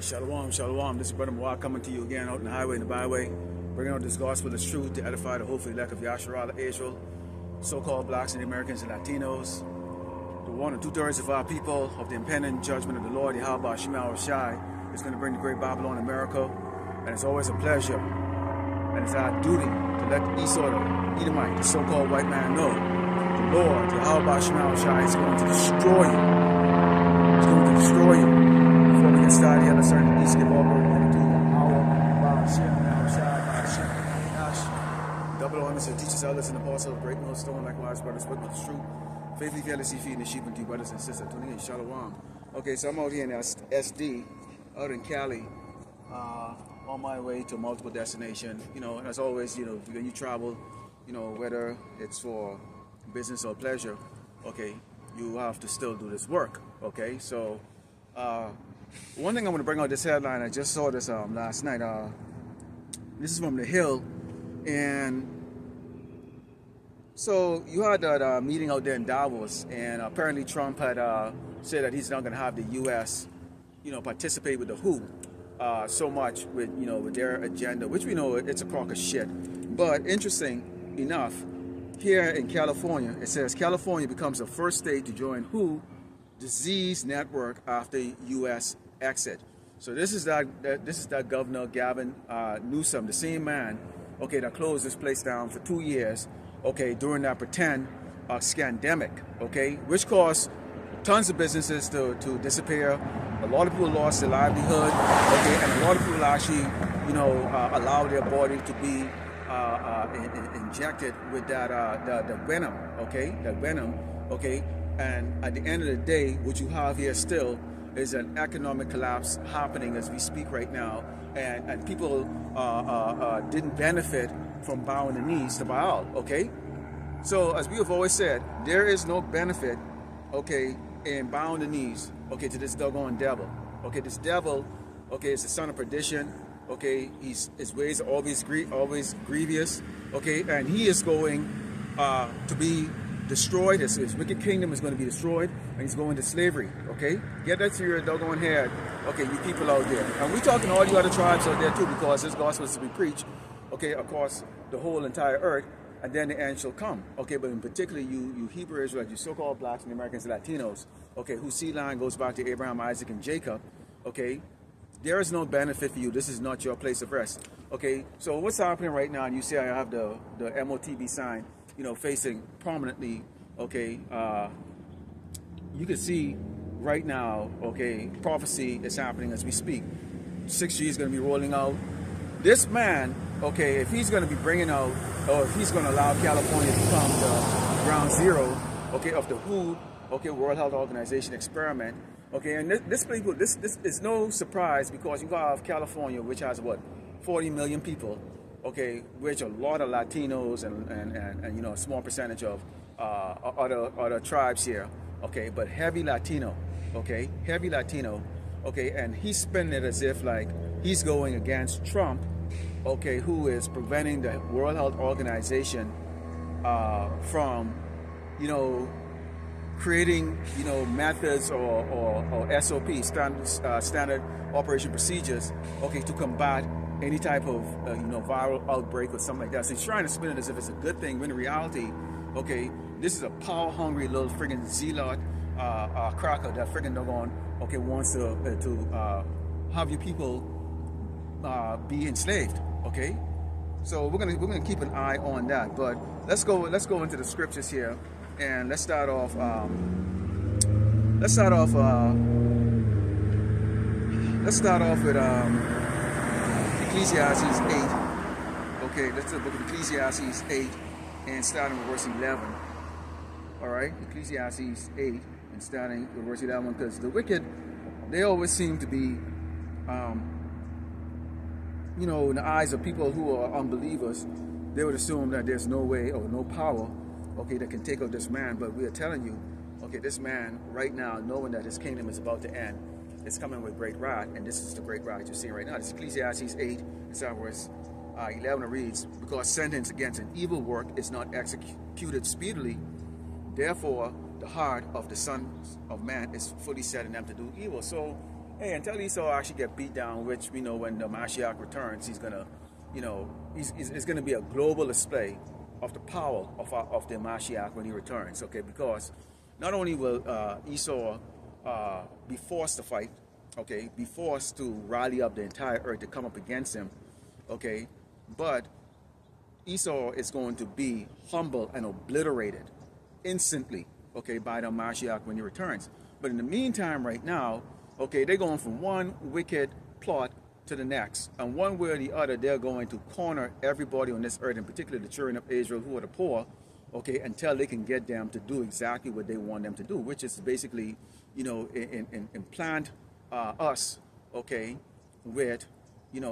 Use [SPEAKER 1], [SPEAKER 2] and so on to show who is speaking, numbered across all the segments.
[SPEAKER 1] Shalom, shalom. This is Brother Mawak coming to you again out in the highway and the byway, bringing out this gospel of truth to edify the hopefully elect of Yasharala Israel, so-called blacks and Americans and Latinos, the 1 and 2/3 of our people of the impending judgment of the Lord, Yahweh Shemal Shai, is going to bring the great Babylon America, and it's always a pleasure, and it's our duty to let the Esau, the Edomite, the so-called white man know the Lord, Yahweh Shemal Shai, is going to destroy you. He's going to destroy you. Before we get started, I certainly please give all glory to our double honors to teachers, elders, and apostles of great millstone, likewise brothers with the truth, faithfully, fearlessly feeding the sheep and you brothers and sisters. Tuning in, shalom. Okay, so I'm out here in SD, out in Cali, on my way to multiple destinations. And as always, when you travel, whether it's for business or pleasure, okay, you have to still do this work. Okay, so one thing I'm going to bring out this headline. I just saw this last night. This is from The Hill, and so you had that meeting out there in Davos, and apparently Trump had said that he's not going to have the U.S. participate with the WHO so much with their agenda, which we know it's a crock of shit. But interesting enough, here in California, it says California becomes the first state to join WHO disease network after U.S. exit. So this is that Governor Gavin Newsom, the same man, okay, that closed this place down for 2 years, okay, during that pretend scandemic, okay, which caused tons of businesses to disappear. A lot of people lost their livelihood, okay, and a lot of people actually, allowed their body to be injected with that the venom, okay, and at the end of the day, what you have here still is an economic collapse happening as we speak right now, and people didn't benefit from bowing the knees to Baal, okay? So as we have always said, there is no benefit, okay, in bowing the knees, okay, to this doggone devil. Okay, this devil, okay, is the son of perdition, okay, his ways are always grievous, okay, and he is going to be destroyed. His wicked kingdom is going to be destroyed, and he's going to slavery, okay? Get that to your doggone head, okay, you people out there. And we're talking to all you other tribes out there too, because this gospel is to be preached, okay, across the whole entire earth, and then the end shall come, okay? But in particular, you Hebrew Israelites, you so-called blacks and Americans and Latinos, okay, whose seed line goes back to Abraham, Isaac, and Jacob, okay? There is no benefit for you. This is not your place of rest, okay? So what's happening right now, and you see I have the MOTB sign, facing prominently, okay, you can see right now, okay, prophecy is happening as we speak. 6G is going to be rolling out. This man, okay, if he's going to be bringing out, or if he's going to allow California to become the ground zero, okay, of the WHO, okay, World Health Organization experiment, okay, and this is no surprise, because you have California, which has what, 40 million people, okay, which a lot of Latinos and a small percentage of other tribes here, okay, but heavy Latino, okay, and he's spinning it as if like he's going against Trump, okay, who is preventing the World Health Organization from, creating, methods or SOP, standard operation procedures, okay, to combat any type of viral outbreak or something like that. So he's trying to spin it as if it's a good thing, when in reality, okay, this is a power-hungry little friggin' zealot cracker that friggin' doggone, okay, wants to have you people be enslaved, okay? So we're gonna keep an eye on that. But let's go into the scriptures here, and let's start off with Ecclesiastes 8. Okay, let's do the book of Ecclesiastes 8 and starting with verse 11. All right, Ecclesiastes 8 and starting with verse 11, because the wicked, they always seem to be, in the eyes of people who are unbelievers, they would assume that there's no way or no power, okay, that can take out this man. But we are telling you, okay, this man right now, knowing that his kingdom is about to end, it's coming with great wrath, and this is the great wrath you're seeing right now. This is Ecclesiastes 8, it's verse 11, reads, because sentence against an evil work is not executed speedily, therefore the heart of the sons of man is fully set in them to do evil. So Hey, until Esau actually get beat down, which we know when the Mashiach returns, he's gonna, it's gonna be a global display of the power of the Mashiach when he returns. Okay, because not only will Esau be forced to fight, okay, be forced to rally up the entire earth to come up against him, okay, but Esau is going to be humble and obliterated instantly, okay, by the Mashiach when he returns. But in the meantime, right now, okay, they're going from one wicked plot to the next. And one way or the other, they're going to corner everybody on this earth, in particular the children of Israel who are the poor, okay, until they can get them to do exactly what they want them to do, which is basically, implant us, okay, with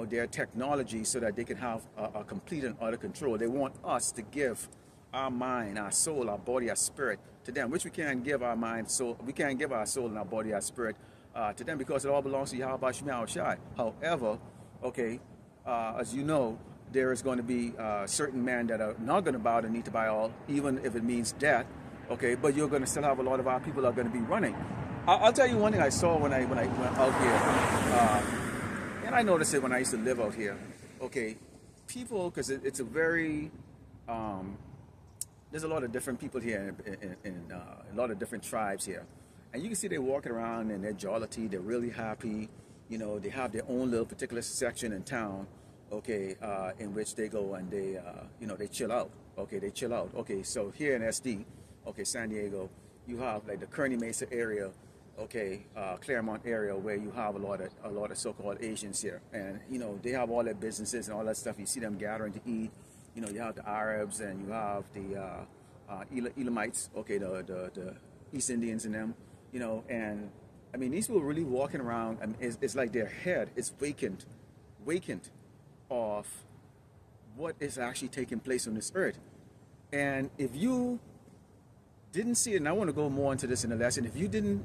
[SPEAKER 1] their technology so that they can have a complete and utter control. They want us to give our mind, our soul, our body, our spirit to them, which we can't give our mind, soul. We can't give our soul and our body, our spirit to them, because it all belongs to Yahweh Shema Shai. However, okay, as you know, there is going to be certain men that are not going to bow the knee to Baal, even if it means death. Okay, but you're going to still have a lot of our people that are going to be running. I'll tell you one thing I saw when I went out here. And I noticed it when I used to live out here. Okay, people, because it's a very, there's a lot of different people here in a lot of different tribes here. And you can see they're walking around in their jollity, they're really happy. They have their own little particular section in town, okay, in which they go and they, they chill out. Okay, they chill out. Okay, so here in SD, okay, San Diego, you have like the Kearny Mesa area, okay, Claremont area, where you have a lot of so-called Asians here, and they have all their businesses and all that stuff. You see them gathering to eat. You have the Arabs and you have the Elamites, okay, the East Indians and them, and I mean these people really walking around. I mean, it's like their head is vacant of what is actually taking place on this earth. And if you didn't see it, and I want to go more into this in the lesson, if you didn't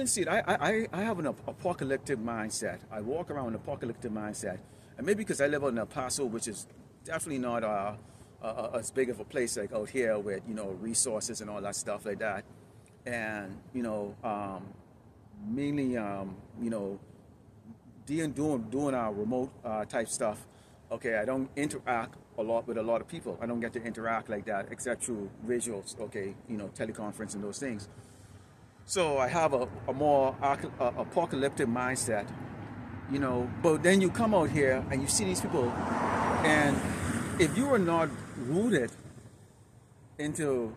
[SPEAKER 1] see it, I have an apocalyptic mindset. I walk around with an apocalyptic mindset. And maybe because I live out in El Paso, which is definitely not as big of a place like out here with, resources and all that stuff like that. And, mainly, doing our remote type stuff. Okay, I don't interact a lot with a lot of people. I don't get to interact like that except through visuals, okay, teleconference and those things. So I have a more apocalyptic mindset, but then you come out here and you see these people, and if you are not rooted into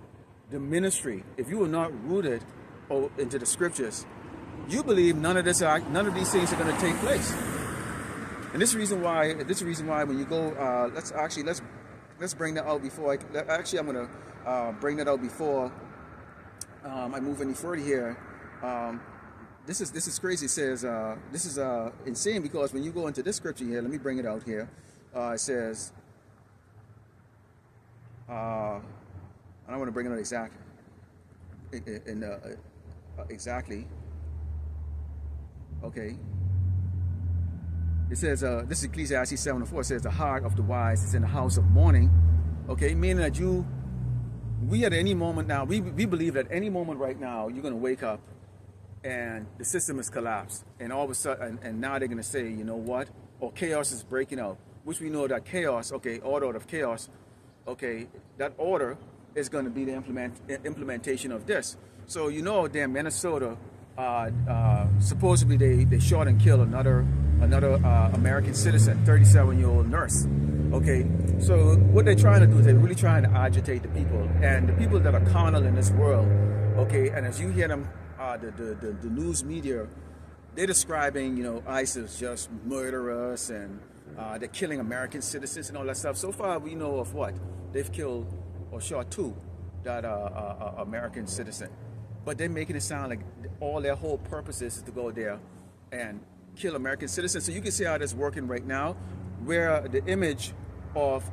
[SPEAKER 1] the ministry, if you are not rooted into the scriptures, you believe none of these things are going to take place. And this is the reason why when you go, let's bring that out before I'm going to bring that out before I move any further here. This is crazy. It says this is insane, because when you go into this scripture here, let me bring it out here. It says, I don't want to bring it out exactly. Okay. It says this is Ecclesiastes 7:4. It says the heart of the wise is in the house of mourning. Okay, meaning that we at any moment now, we believe that any moment right now, you're going to wake up and the system has collapsed. And all of a sudden, and now they're going to say, you know what? Or chaos is breaking out, which we know that chaos, okay, order out of chaos, okay, that order is going to be the implementation of this. So, there in Minnesota, supposedly they shot and killed another American citizen, 37-year-old nurse. Okay, so what they're trying to do is they're really trying to agitate the people, and the people that are carnal in this world. Okay, and as you hear them, the news media, they're describing, ISIS just murderous, and they're killing American citizens and all that stuff. So far, we know of what they've killed or shot 2 that are American citizen, but they're making it sound like all their whole purpose is to go there and kill American citizens. So you can see how that's working right now, where the image of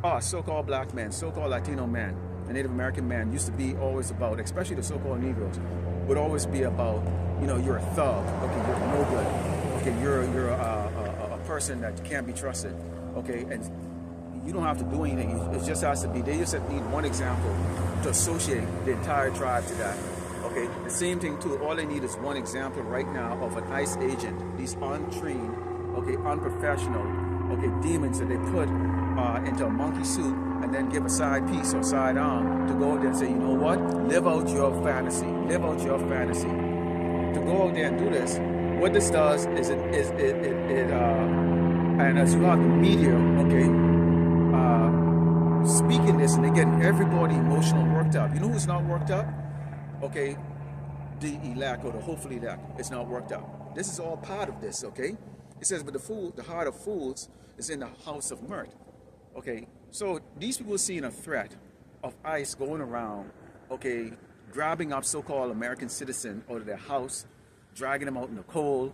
[SPEAKER 1] us, so-called black men, so-called Latino men, and Native American men used to be always about, especially the so-called Negroes, would always be about, you're a thug, okay, you're no good, okay, you're a person that can't be trusted, okay, and you don't have to do anything. It just has to be, they just need one example to associate the entire tribe to that. Okay, Okay, the same thing too. All they need is one example right now of an ICE agent, these untrained, okay, unprofessional, okay, demons that they put into a monkey suit and then give a side piece or side arm to go out there and say, you know what, live out your fantasy, live out your fantasy. To go out there and do this, what this does is and as you have the media, okay, speaking this, and they get everybody emotional worked up. You know who's not worked up? Okay, the elect or the hopefully elect is not worked up. This is all part of this, okay? It says, but the heart of fools is in the house of mirth. Okay, so these people are seeing a threat of ICE going around, okay, grabbing up so-called American citizens out of their house, dragging them out in the cold,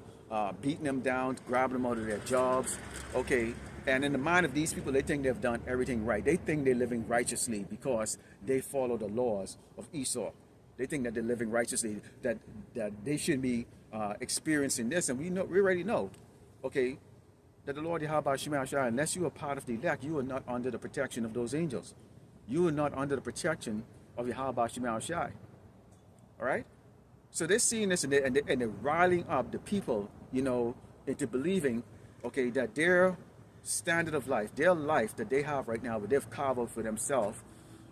[SPEAKER 1] beating them down, grabbing them out of their jobs, okay? And in the mind of these people, they think they've done everything right. They think they're living righteously because they follow the laws of Esau. They think that they're living righteously, that they shouldn't be experiencing this. And we already know, okay, that the Lord Yahweh Shema Shai, unless you are part of the elect, you are not under the protection of those angels. You are not under the protection of Yahweh Shema Shai. All right? So they're seeing this and they're riling up the people, you know, into believing, okay, that their standard of life, their life that they have right now, that they've carved out for themselves,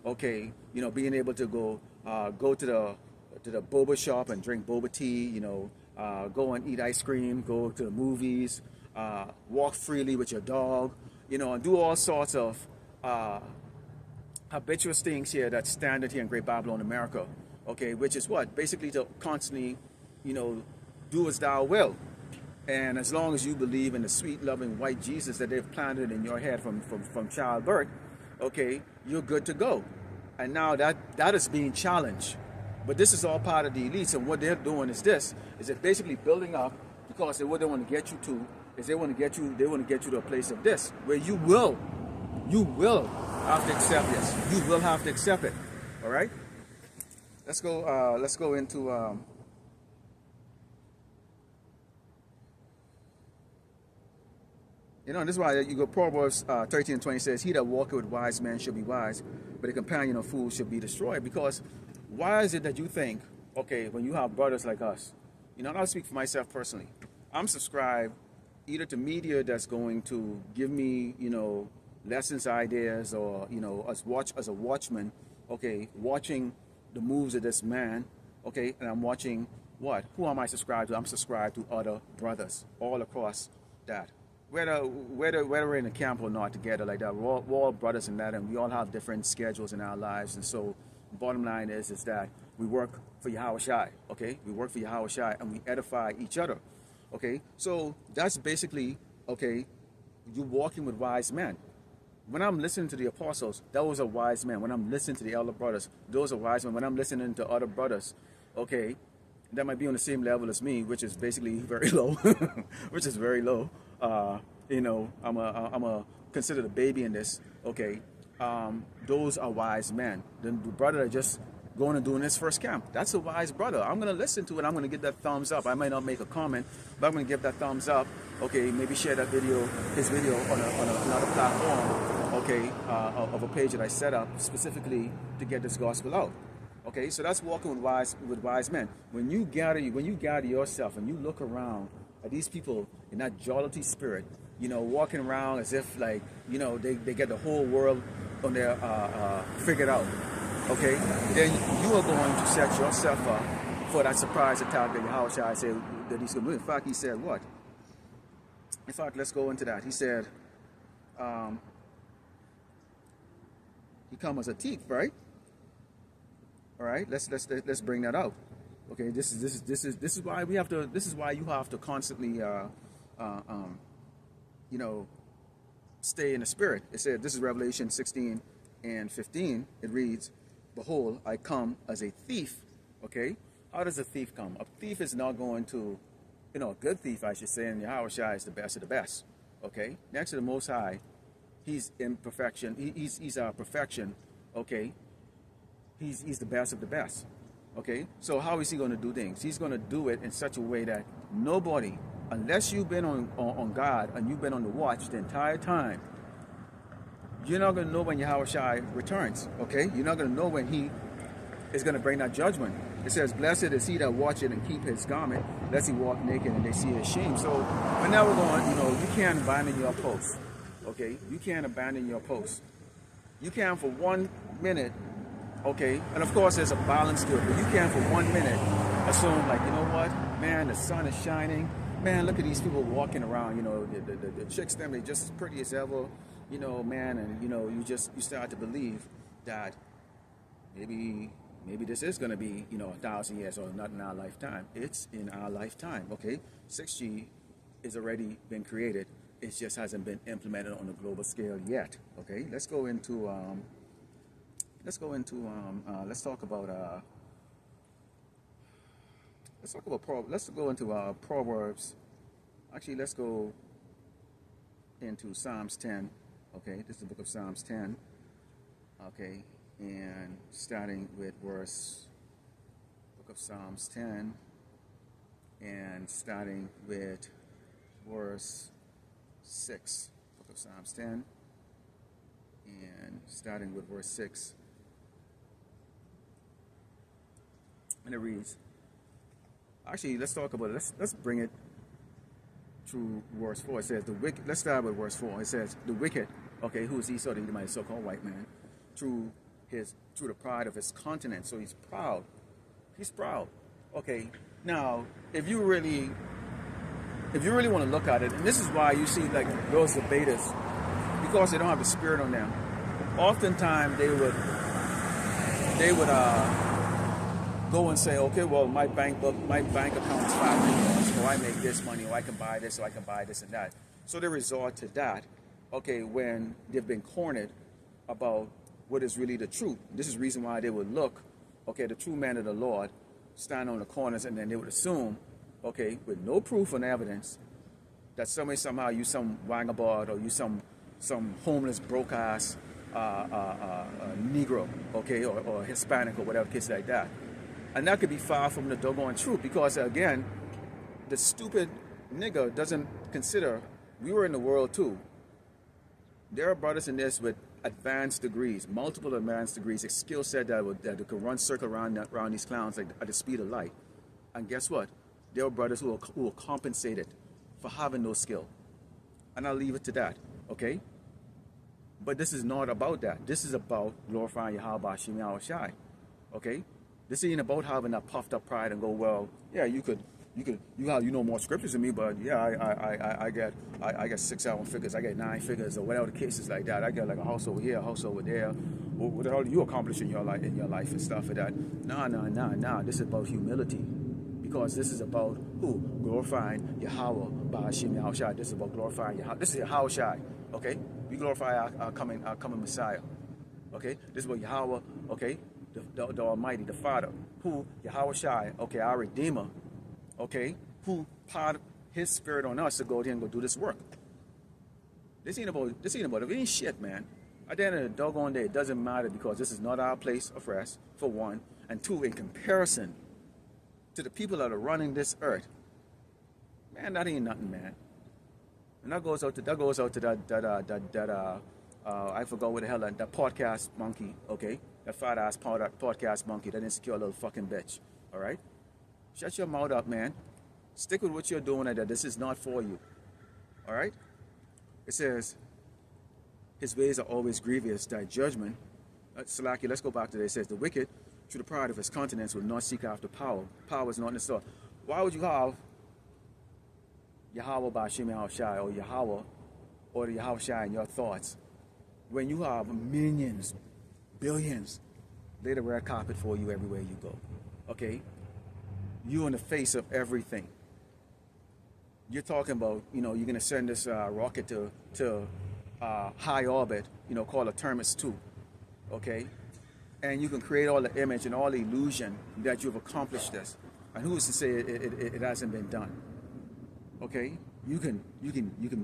[SPEAKER 1] okay, you know, being able to go to the boba shop and drink boba tea, you know, go and eat ice cream, go to the movies, walk freely with your dog, you know, and do all sorts of habitual things here that's standard here in Great Babylon, America, okay, which is what? Basically to constantly, you know, do as thou will. And as long as you believe in the sweet, loving white Jesus that they've planted in your head from childbirth, okay, you're good to go. And now that is being challenged. But this is all part of the elites, and what they're doing is this, is they're basically building up, because what they want to get you to is they want to get you to a place of this, where you will have to accept this. You will have to accept it. All right? Let's go into you know, this is why you go, Proverbs 13:20 says, he that walketh with wise men shall be wise, but a companion of fools shall be destroyed. Because why is it that you think, okay, when you have brothers like us, you know, I'll speak for myself personally, I'm subscribed either to media that's going to give me, you know, lessons, ideas, or, you know, as a watchman, okay, watching the moves of this man, okay, and I'm watching what? Who am I subscribed to? I'm subscribed to other brothers all across that. Whether we're in a camp or not together like that, we're all brothers in that, and we all have different schedules in our lives. And so the bottom line is that we work for Yahweh Shai, okay? We work for Yahweh Shai, and we edify each other, okay? So that's basically, okay, you walking with wise men. When I'm listening to the apostles, those are wise men. When I'm listening to the elder brothers, those are wise men. When I'm listening to other brothers, okay, that might be on the same level as me, which is basically very low, which is very low. You know, I'm a considered a baby in this. Okay, those are wise men. The brother that just going and doing his first camp, that's a wise brother. I'm gonna listen to it. I'm gonna give that thumbs up. I might not make a comment, but I'm gonna give that thumbs up. Okay, maybe share that video, his video, on another platform. Okay, of a page that I set up specifically to get this gospel out. Okay, so that's walking with wise men. When you gather yourself and you look around at these people in that jollity spirit, you know, walking around as if like, you know, they get the whole world on their figured out. Okay, then you are going to set yourself up for that surprise attack that Yahweh Shai said that he's going to do. In fact, he said what? In fact, let's go into that. He said, he come as a thief, right? All right, let's bring that out. Okay, this is why we have to. This is why you have to constantly, you know, stay in the spirit. It said, this is Revelation 16:15. It reads, "Behold, I come as a thief." Okay, how does a thief come? A thief is not going to, you know, a good thief, I should say, and Yahweh Shai is the best of the best. Okay, next to the Most High, he's in perfection. He's our perfection. Okay. He's the best of the best. Okay, so how is he going to do things? He's going to do it in such a way that nobody, unless you've been on God and you've been on the watch the entire time, you're not going to know when Yahweh Shai returns. Okay, you're not going to know when he is going to bring that judgment. It says, blessed is he that watcheth and keep his garment, lest he walk naked and they see his shame. So we're never going, you can't abandon your post. Okay? You can't abandon your post. You can for 1 minute, okay? And of course there's a balance to it, but you can for 1 minute assume like, you know what? Man, the sun is shining. Man, look at these people walking around, the chicks, them, they just as pretty as ever, man, and you start to believe that maybe this is going to be 1,000 years or not in our lifetime. It's in our lifetime. Okay, 6G is already been created. It just hasn't been implemented on a global scale yet. Okay, let's go into let's talk into Proverbs. Actually, let's go into Psalms 10. Okay, this is the book of Psalms 10. Okay, and starting with book of Psalms 10, and starting with verse 6. Book of Psalms 10, and starting with verse 6. And it reads, actually, let's talk about it. Let's bring it through verse 4. It says, the wicked, let's start with verse 4. It says, the wicked, okay, who is Esau, the Edomite, so-called white man, through the pride of his countenance. So he's proud. He's proud. Okay, now, if you really want to look at it, and this is why you see like those debaters, because they don't have the spirit on them, oftentimes they would go and say, okay, well, my bank account is $500, so I make this money, or I can buy this, or I can buy this and that. So they resort to that, okay, when they've been cornered about what is really the truth. This is the reason why they would look, okay, the true man of the Lord, stand on the corners, and then they would assume, okay, with no proof and evidence, that somebody somehow you some vagabond or you some homeless broke ass Negro, okay, or Hispanic or whatever case like that. And that could be far from the doggone truth, because again, the stupid nigger doesn't consider we were in the world too. There are brothers in this with advanced degrees, multiple advanced degrees, a skill set that could run circle around these clowns like at the speed of light. And guess what? There are brothers who are compensated for having no skill. And I'll leave it to that, okay? But this is not about that. This is about glorifying Yahweh Hashem Yahweh Shai, okay? This ain't about having that puffed up pride and go, well, yeah, you know more scriptures than me, but yeah, I get 6 7 figures, I get 9 figures, or whatever the case is like that. I get like a house over here, a house over there. What the hell do you accomplish in your life and stuff like that? Nah. This is about humility, because this is about who? Glorifying Yahweh by Hashem Yahweh Shai. This is about glorifying Yahweh. This is Yahweh Shai, okay? We glorify our coming Messiah, okay? This is about Yahweh, okay? The Almighty, the Father, who Yahweh Shai, okay, our Redeemer, okay, who poured His Spirit on us to go there and go do this work. This ain't about it ain't shit, man. At the end of the doggone day, it doesn't matter, because this is not our place of rest, for one, and two, in comparison to the people that are running this earth, man, that ain't nothing, man. And that goes out to that I forgot what the hell that podcast monkey, okay? That fat ass podcast monkey, that insecure little fucking bitch. All right? Shut your mouth up, man. Stick with what you're doing, and that this is not for you. All right? It says, his ways are always grievous, thy judgment. Salaki, let's go back to that. It says, the wicked, through the pride of his countenance, will not seek after power. Power is not in the store. Why would you have Yahweh by Hashem Yahweh Shai, or Yahweh, or the Yahweh Shai in your thoughts, when you have millions, billions, lay the red carpet for you everywhere you go, okay? You in the face of everything. You're talking about, you're going to send this rocket to high orbit, called a Terminus 2, okay? And you can create all the image and all the illusion that you've accomplished this. And who's to say it hasn't been done? Okay? You can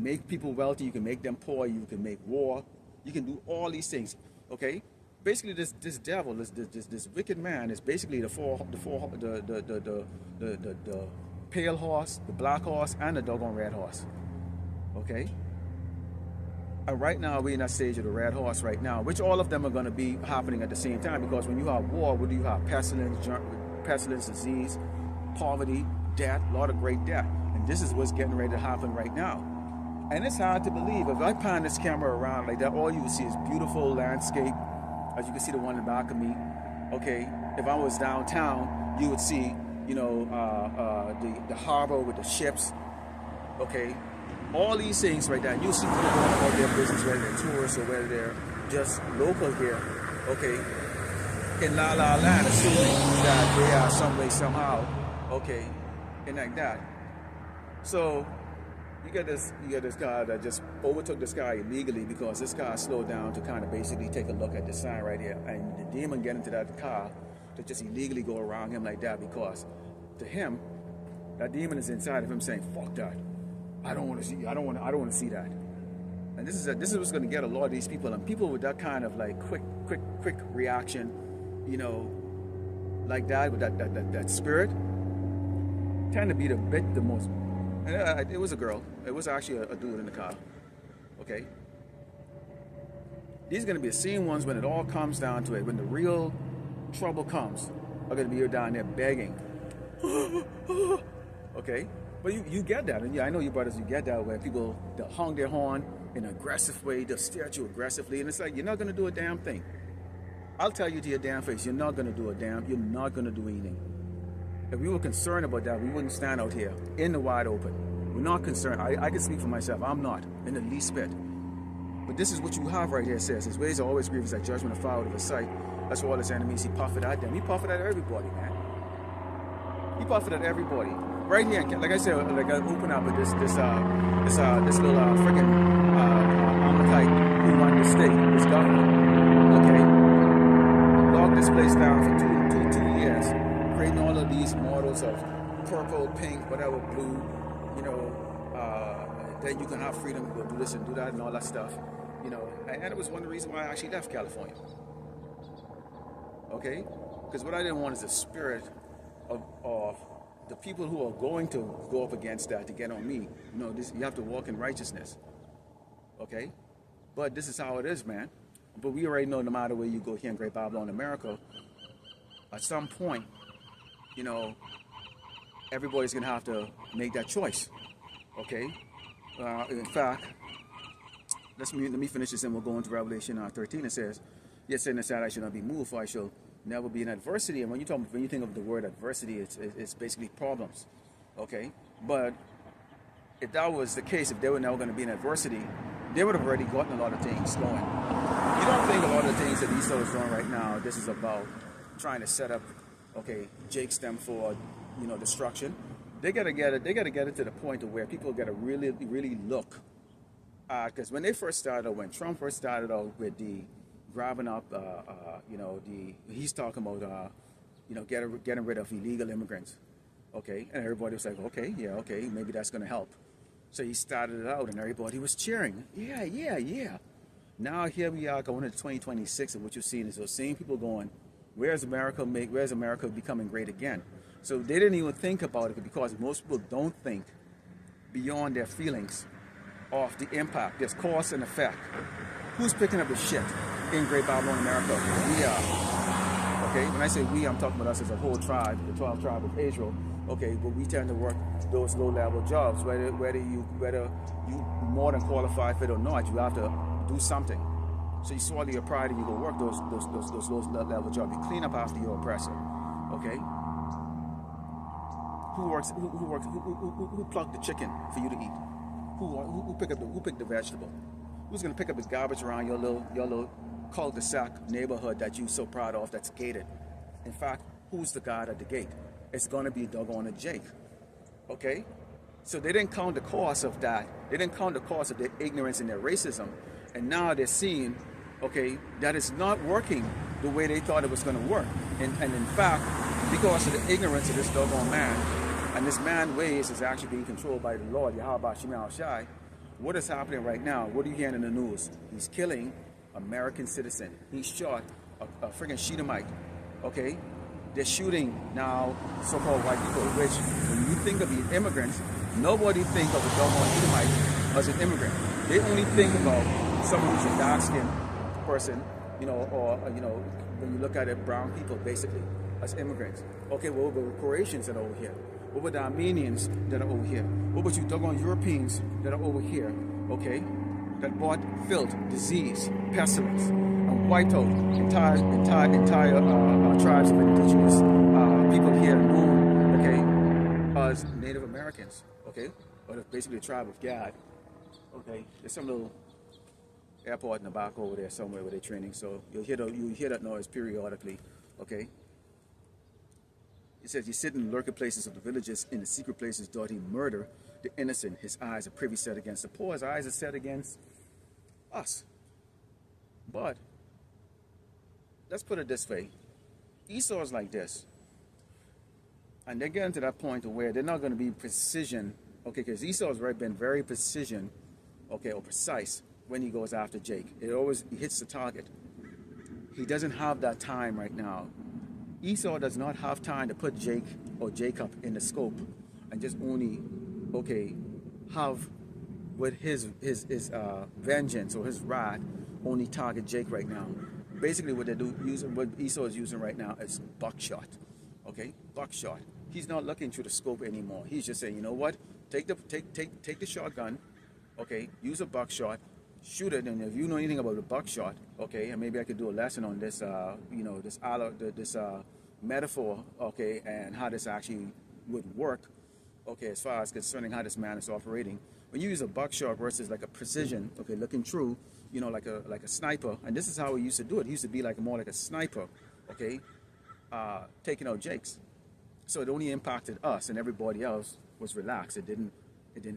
[SPEAKER 1] make people wealthy, you can make them poor, you can make war, you can do all these things, okay? Basically, this devil, this wicked man, is basically the pale horse, the black horse, and the doggone red horse, okay? And right now, we're in that stage of the red horse right now, which all of them are going to be happening at the same time, because when you have war, what do you have? Pestilence, pestilence, disease, poverty, death, a lot of great death. And this is what's getting ready to happen right now. And it's hard to believe. If I pan this camera around like that, all you will see is beautiful landscape. As you can see the one in the back of me. Okay, if I was downtown, you would see, you know, the harbor with the ships. Okay, all these things right there. You see people going about their business, whether they're tourists or whether they're just local here. Okay, in La La Land, assuming that they are some way, somehow, okay, and like that. So you get this guy that just overtook this guy illegally because this car slowed down to kind of basically take a look at the sign right here, and the demon get into that car to just illegally go around him like that, because to him, that demon is inside of him saying, "Fuck that! I don't want to see. I don't want to see that." And this is what's going to get a lot of these people, and people with that kind of like quick reaction, you know, like that, with that spirit, tend to be the most. And it was a girl. It was actually a dude in the car. Okay. These are going to be the same ones when it all comes down to it. When the real trouble comes, are going to be here down there begging. Okay. But you get that, and yeah, I know you brothers, you get that, where people, they'll honk their horn in an aggressive way, they'll stare at you aggressively, and it's like, you're not going to do a damn thing. I'll tell you to your damn face, you're not going to do you're not going to do anything. If we were concerned about that, we wouldn't stand out here in the wide open. We're not concerned. I can speak for myself. I'm not in the least bit. But this is what you have right here. It says, his ways are always grievous, like judgment of fire out of his sight. That's for all his enemies. He puffed at them. He puffed at everybody, man. He puffed at everybody. Right here, like I said, like I open up with this little freaking Amalekite who run the state, this government. Okay, locked this place down for two years, creating all of these models of purple, pink, whatever, blue. You know, then you can have freedom to go do this and do that and all that stuff. You know, and it was one of the reasons why I actually left California. Okay, because what I didn't want is the spirit of the people who are going to go up against that to get on me. You know, you have to walk in righteousness. Okay? But this is how it is, man. But we already know no matter where you go here in Great Babylon, America, at some point, you know, everybody's going to have to make that choice. Okay? In fact, let me finish this and we'll go into Revelation 13. It says, "Yet saying that I shall not be moved, for I shall never be in adversity." And when you think of the word adversity, it's basically problems. Okay? But if that was the case, if they were never going to be in adversity, they would have already gotten a lot of things going. You don't think a lot of the things that Esau is doing right now, this is about trying to set up, okay, Jake's them for, you know, destruction. They gotta get it to the point of where people gotta really look. Because when Trump first started out with the grabbing up, you know, he's talking about, you know, getting rid of illegal immigrants, okay? And everybody was like, okay, yeah, okay, maybe that's going to help. So he started it out and everybody was cheering. Yeah. Now here we are going into 2026, and what you're seeing is those same people going, where's America becoming great again? So they didn't even think about it, because most people don't think beyond their feelings of the impact. There's cause and effect. Who's picking up the shit in Great Babylon, America? We are. Okay, when I say we, I'm talking about us as a whole tribe, the 12 tribe of Israel. Okay, but we tend to work those low-level jobs, whether you more than qualify for it or not, you have to do something. So you swallow your pride and you go work those low-level jobs. You clean up after your oppressor. Okay. Who plucked the chicken for you to eat? Who picked the vegetable? Who's gonna pick up the garbage around your little cul-de-sac neighborhood that you're so proud of, that's gated? In fact, who's the guard at the gate? It's gonna be doggone Jake. Okay? So they didn't count the cost of that. They didn't count the cost of their ignorance and their racism. And now they're seeing, okay, that it's not working the way they thought it was gonna work. And in fact, because of the ignorance of this doggone man, and this man's ways is actually being controlled by the Lord, Yahweh Shema Shai. What is happening right now? What are you hearing in the news? He's killing American citizen. He shot a friggin' Shedemite. Okay? They're shooting now so-called white people, which when you think of the immigrants, nobody think of a doggone Edomite as an immigrant. They only think about someone who's a dark-skinned person, you know, or, you know, when you look at it, brown people, basically. as immigrants? Okay, what about the Croatians that are over here? What about the Armenians that are over here? What about you doggone Europeans that are over here? Okay, that brought filth, disease, pestilence, and wiped out entire tribes of indigenous people here known, okay, as Native Americans, okay, or basically the tribe of Gad. Okay, there's some little airport in the back over there somewhere where they're training, so you'll hear that noise periodically. Okay. It says, "He sit in the lurking places of the villages, in the secret places doth he murder the innocent. His eyes are privy set against the poor. His eyes are set against us." But let's put it this way: Esau is like this, and they're getting to that point where they're not going to be precision. Okay, because Esau has been very precision, okay, or precise when he goes after Jake. He hits the target. He doesn't have that time right now. Esau does not have time to put Jake or Jacob in the scope and just only, okay, have with his vengeance or his wrath only target Jake right now. Basically, what what Esau is using right now is buckshot. Okay, buckshot. He's not looking through the scope anymore. He's just saying, you know what? Take the shotgun. Okay, use a buckshot. Shoot it, and if you know anything about the buckshot, okay, and maybe I could do a lesson on this, this metaphor, okay, and how this actually would work, okay, as far as concerning how this man is operating. When you use a buckshot versus like a precision, okay, looking true, you know, like a sniper, and this is how we used to do it. He used to be more like a sniper, okay, taking out Jakes. So it only impacted us, and everybody else was relaxed. It didn't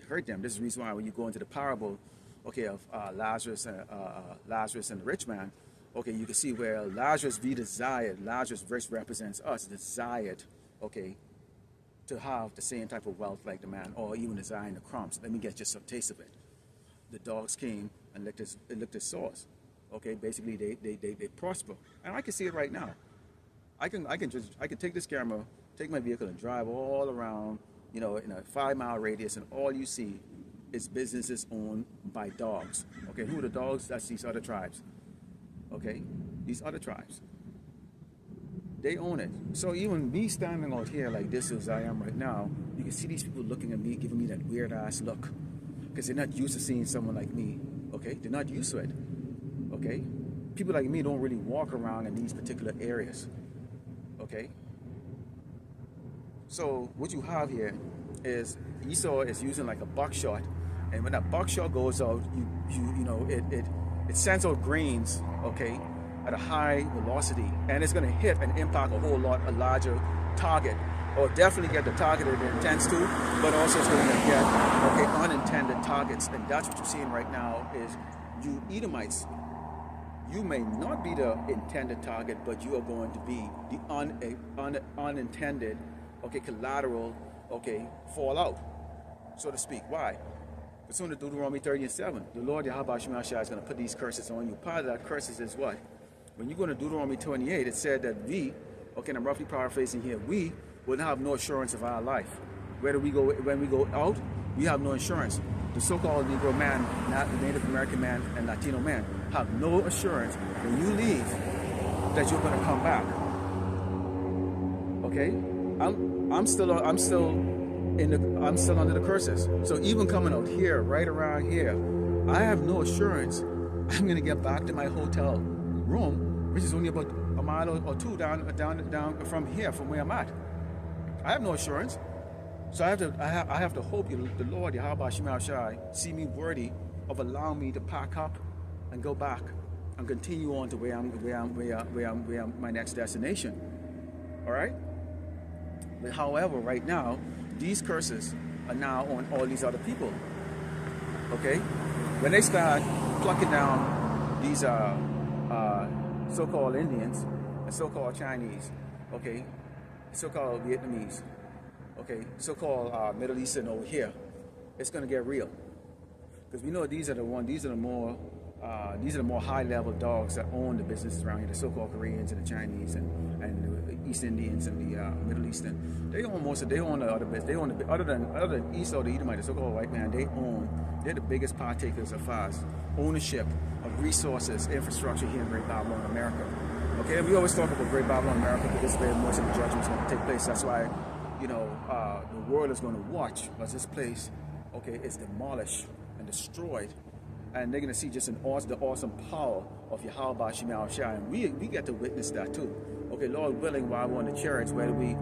[SPEAKER 1] hurt them. This is the reason why when you go into the parable, okay, of Lazarus and the rich man, okay, you can see where Lazarus desired. Lazarus verse represents us, desired, okay, to have the same type of wealth like the man, or even desiring the crumbs. Let me get just some taste of it. The dogs came and licked his sores. Okay, basically they prosper, and I can see it right now. I can take this camera, take my vehicle, and drive all around, you know, in a 5-mile radius, and all you see is businesses owned by dogs. Okay, who are the dogs? That's these other tribes. Okay, these other tribes. They own it. So even me standing out here like this as I am right now, you can see these people looking at me, giving me that weird ass look, because they're not used to seeing someone like me. Okay, they're not used to it. Okay, people like me don't really walk around in these particular areas. Okay. So what you have here is Esau is using like a buckshot. And when that buckshot goes out, you know, it sends out grains, okay, at a high velocity, and it's going to hit and impact a larger target, or definitely get the target it intends to, but also it's going to get, okay, unintended targets. And that's what you're seeing right now is you Edomites. You may not be the intended target, but you are going to be the unintended, okay, collateral, okay, fallout, so to speak. Why? Pursuant to Deuteronomy 30:7, the Lord Yahweh Shemashah is going to put these curses on you. Part of that curses is what? When you go to Deuteronomy 28, it said that we, okay, and I'm roughly paraphrasing here, we will have no assurance of our life. When we go out, we have no insurance. The so-called Negro man, not the Native American man and Latino man, have no assurance when you leave that you're going to come back. Okay, I'm still under the curses. So even coming out here, right around here, I have no assurance I'm going to get back to my hotel room, which is only about a mile or two down from here, from where I'm at. I have no assurance. So I have to hope the Lord Yahweh Shai see me worthy of allowing me to pack up and go back and continue on to where I'm my next destination. All right. But however, right now, these curses are now on all these other people. Okay, when they start plucking down these so-called Indians and so-called Chinese, okay, so-called Vietnamese, okay, so-called Middle Eastern over here, it's going to get real, because we know these are the more high-level dogs that own the businesses around here, the so-called Koreans and the Chinese and the East Indians and the Middle Eastern. They own the other business. They own other than Esau, the Edomite, the so-called white man. They're the biggest partakers of ownership of resources, infrastructure here in Great Babylon, America. Okay, and we always talk about Great Babylon America, but this is where most of the judgment is going to take place. That's why, the world is going to watch as this place, okay, is demolished and destroyed. And they're going to see just the awesome power of Yahweh Shem Shai. And we get to witness that too. Okay, Lord willing, while we're on the chariots, whether we,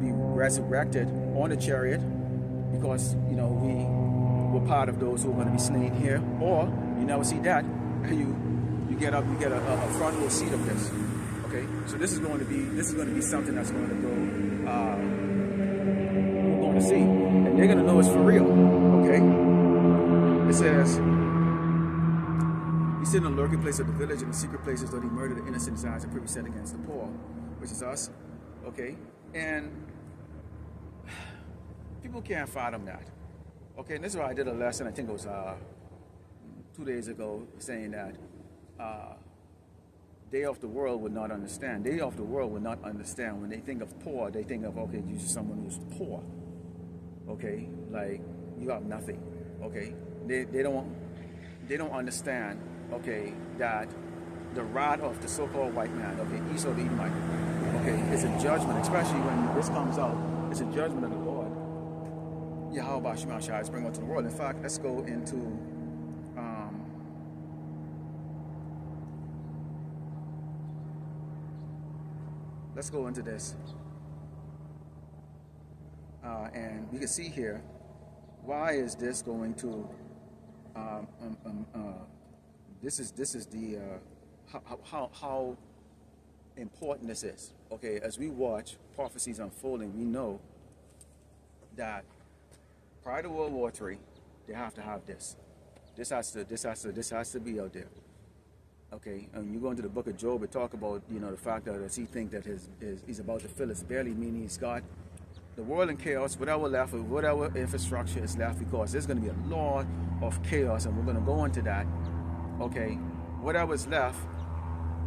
[SPEAKER 1] be resurrected on the chariot, because, we were part of those who are going to be slain here, or you never see that, you get up, you get a front row seat of this. Okay, so this is going to be something that's going to go, we're going to see, and they're going to know it's for real. Okay, it says, he sit in the lurking place of the village, in the secret places, though he murdered the innocent eyes and privy set against the poor, which is us. Okay, and people can't fathom that. Okay, and this is why I did a lesson, I think it was 2 days ago, saying that they of the world would not understand. They of the world would not understand. When they think of poor, they think of, okay, you're just someone who's poor. Okay, like you have nothing. Okay, they don't understand. Okay, that the wrath of the so-called white man, okay, Esau the Edomite, okay, it's a judgment, especially when this comes out. It's a judgment of the Lord. Yahweh Shem Shai is bringing onto the world. In fact, let's go into this, and we can see here why is this going to. This is the how important this is. Okay, as we watch prophecies unfolding, we know that prior to World War III, they have to have this. This has to be out there. Okay, and you go into the book of Job and talk about, the fact that as he thinks that he's about to fill his belly, meaning he's got the world in chaos, whatever infrastructure is left, because there's going to be a lot of chaos, and we're going to go into that. Okay, whatever's left,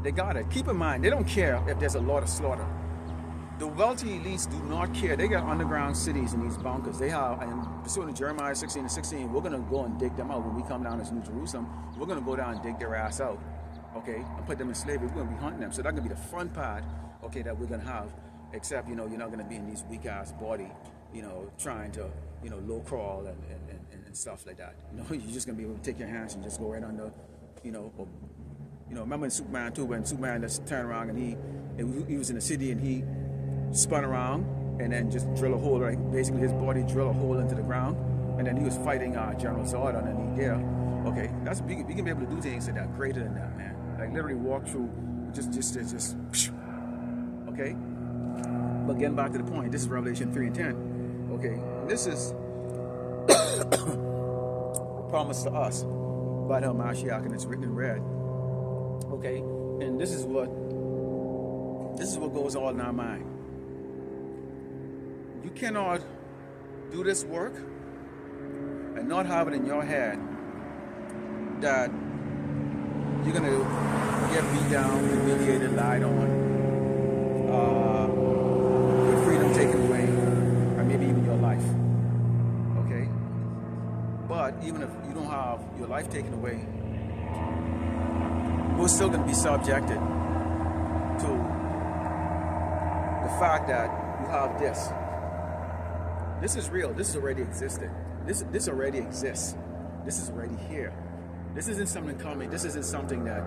[SPEAKER 1] they got it. Keep in mind, they don't care if there's a lot of slaughter. The wealthy elites do not care. They got underground cities in these bunkers. They have, and pursuant to Jeremiah 16:16, we're going to go and dig them out. When we come down to New Jerusalem, we're going to go down and dig their ass out, okay, and put them in slavery. We're going to be hunting them. So that's going to be the fun part, okay, that we're going to have, except, you're not going to be in these weak-ass body, trying to, low crawl and stuff like that. You're just going to be able to take your hands and just go right under, remember in Superman 2, when Superman just turned around and he was in the city and he spun around and then just drill a hole, right? Basically his body drill a hole into the ground, and then he was fighting General Zod underneath there. Okay, that's we can be able to do things that are greater than that, man. Like literally walk through, just okay. But getting back to the point, this is Revelation 3:10. Okay, this is promised to us by the Mashiach, and it's written in red. Okay, and this is what goes on in our mind. You cannot do this work and not have it in your head that you're gonna get beat down, humiliated, lied on, your freedom taken away, or maybe even your life. Okay? But even if you don't have your life taken away, we're still going to be subjected to the fact that you have this. This is real. This is already existed. This already exists. This is already here. This isn't something coming. This isn't something that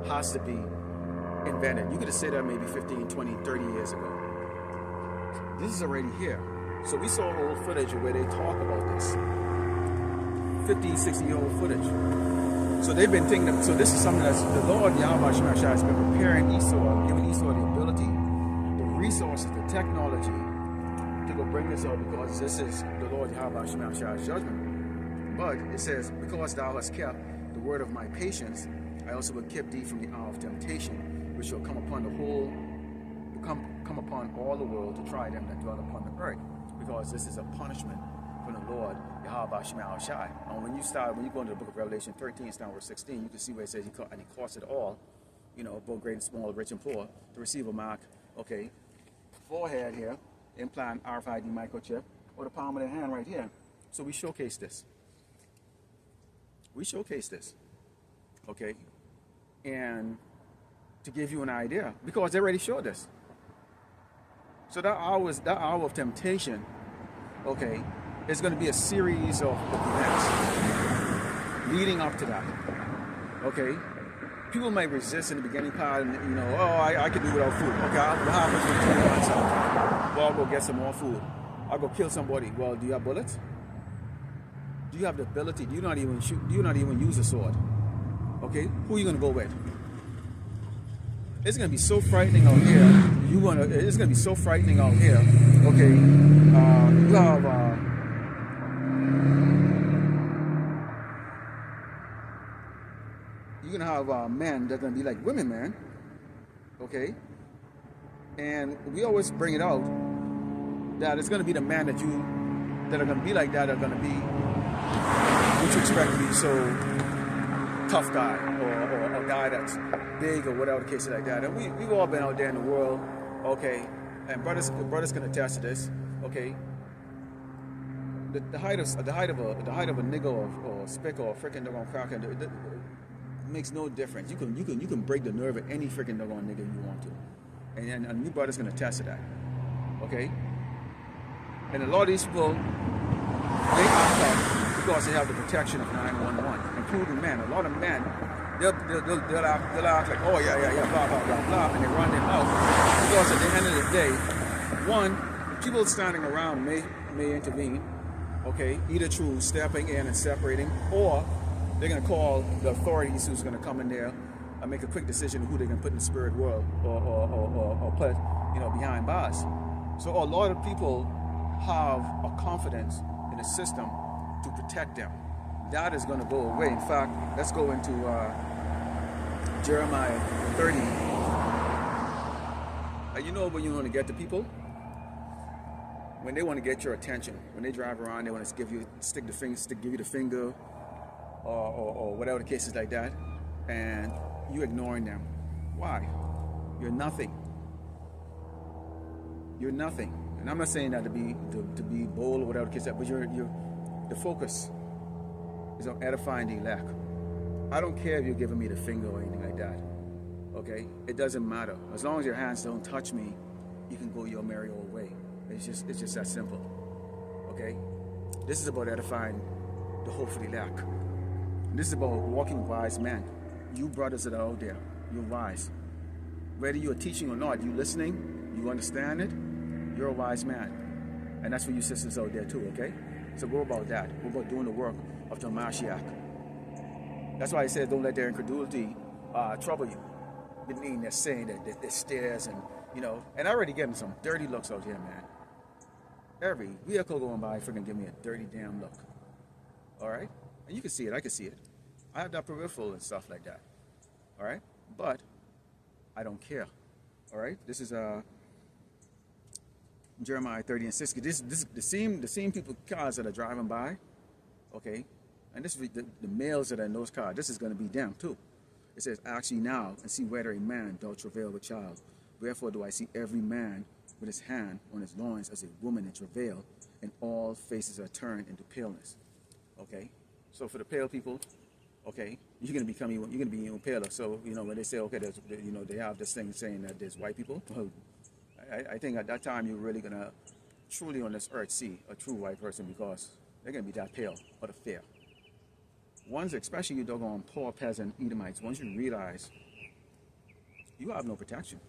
[SPEAKER 1] has to be invented. You could have said that maybe 15, 20, 30 years ago. This is already here. So we saw old footage where they talk about this. 50, 60-year-old footage. So they've been thinking of, so this is something that's the Lord Yahweh Shem Shai has been preparing Esau, giving Esau the ability, the resources, the technology to go bring this out, because this is the Lord Yahweh Shem Shai's judgment. But it says, because thou hast kept the word of my patience, I also will keep thee from the hour of temptation, which shall come upon upon all the world to try them that dwell upon the earth, because this is a punishment from the Lord Yahweh Shem Shai. And when you go into the book of Revelation 13, down verse 16, you can see where it says he caused it all, both great and small, rich and poor, to receive a mark, okay, forehead here, implant RFID microchip, or the palm of their hand right here. So we showcase this. Okay, and to give you an idea, because they already showed us. So that hour of temptation, okay, is going to be a series of events leading up to that. Okay, people might resist in the beginning part, and I can do without food. Okay, what happens when 2 months out? Well, I'll go get some more food. I'll go kill somebody. Well, do you have bullets? Do you have the ability? Do you not even shoot? Do you not even use a sword? Okay, who are you going to go with? It's going to be so frightening out here. It's going to be so frightening out here. Okay, you have you're going to have men that are going to be like women, man. Okay, and we always bring it out that it's going to be the men that are going to be like that are going to be what you expect to be so tough guy, or a guy that's big, or whatever the case is like that. And we've all been out there in the world, okay, and brothers can attest to this, okay. The height of a nigger or spick or freaking doggone cracker, it makes no difference. You can break the nerve of any freaking doggone nigga you want to, and you brothers can attest to that, okay. And a lot of these people, they act up because they have the protection of 911, including men. A lot of men, they'll act like, oh yeah, blah blah blah blah, and they run them out, because at the end of the day, one, people standing around may intervene, okay, either through stepping in and separating, or they're gonna call the authorities who's gonna come in there and make a quick decision who they're gonna put in the spirit world or put behind bars. So a lot of people have a confidence in the system to protect them. That is going to go away. In fact, let's go into Jeremiah 30. When you want to get to people, when they want to get your attention, when they drive around, they want to give you the finger, or whatever the case is like that, and you ignoring them. Why? You're nothing. You're nothing. And I'm not saying that to be bold or whatever the case is, but the focus is on edifying the elect. I don't care if you're giving me the finger or anything like that. Okay? It doesn't matter. As long as your hands don't touch me, you can go your merry old way. It's just that simple. Okay? This is about edifying the hope for the elect. This is about walking wise men. You brothers that are out there, you're wise. Whether you're teaching or not, you listening, you understand it, you're a wise man. And that's for you sisters out there too, okay? So go about that. Go about doing the work of the Mashiach. That's why I said don't let their incredulity trouble you. Didn't mean they're saying that they're stairs and, and I already getting some dirty looks out here, man. Every vehicle going by freaking give me a dirty damn look. All right? And you can see it. I can see it. I have that peripheral and stuff like that. All right? But I don't care. All right? This is Jeremiah 30 and 60. This the same people cars that are driving by, okay, and this is the males that are in those cars. This is going to be them too. It says, "Ask ye now and see whether a man doth travail with child. Wherefore do I see every man with his hand on his loins as a woman in travail, and all faces are turned into paleness." Okay, so for the pale people, okay, you're going to be even paler. So when they say, okay, they have this thing saying that there's white people. Well, I think at that time you're really going to truly on this earth see a true white person, because they're going to be that pale or the fair. Once, especially you doggone poor peasant Edomites, once you realize you have no protection,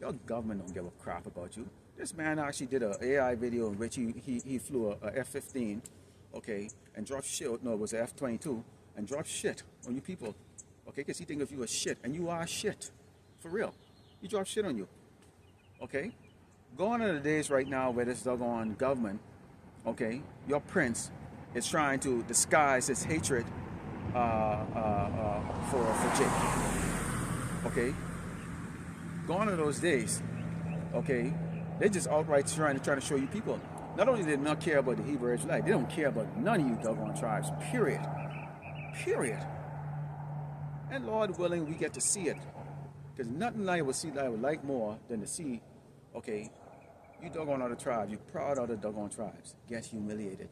[SPEAKER 1] your government don't give a crap about you. This man actually did an AI video in which he flew a F-15, okay, and dropped shit. No, it was an F-22, and dropped shit on you people, okay, because he think of you as shit, and you are shit, for real. He dropped shit on you. Okay, going into the days right now where this doggone government, okay, your prince is trying to disguise his hatred for Jake. Okay, going into those days, okay, they just outright trying to show you people. Not only do they not care about the Hebrew Israelite, they don't care about none of you doggone tribes. Period. Period. And Lord willing, we get to see it. Because nothing I would like more than to see, okay, you doggone other tribes, you proud other doggone tribes, get humiliated.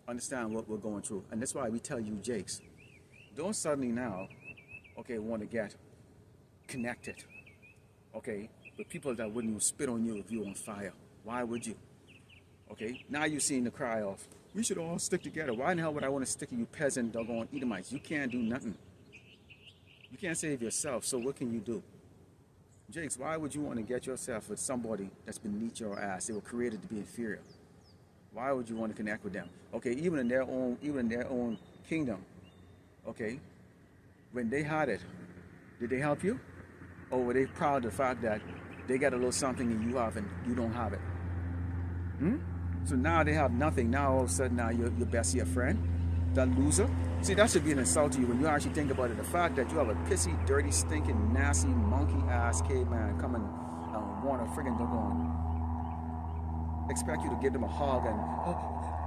[SPEAKER 1] Understand what we're going through. And that's why we tell you, Jakes, don't suddenly now, okay, want to get connected, okay, with people that wouldn't even spit on you if you were on fire. Why would you? Okay, now you're seeing the cry of, we should all stick together. Why in the hell would I want to stick to you peasant doggone Edomites? You can't do nothing. You can't save yourself, so what can you do? Jakes, why would you want to get yourself with somebody that's beneath your ass? They were created to be inferior. Why would you want to connect with them? Okay, even in their own kingdom, okay, when they had it, did they help you? Or were they proud of the fact that they got a little something and you have and you don't have it? So now they have nothing. Now all of a sudden now you're best your friend, that loser. See, that should be an insult to you when you actually think about it. The fact that you have a pissy, dirty, stinking, nasty, monkey-ass caveman come and want to friggin' expect you to give them a hug and, oh,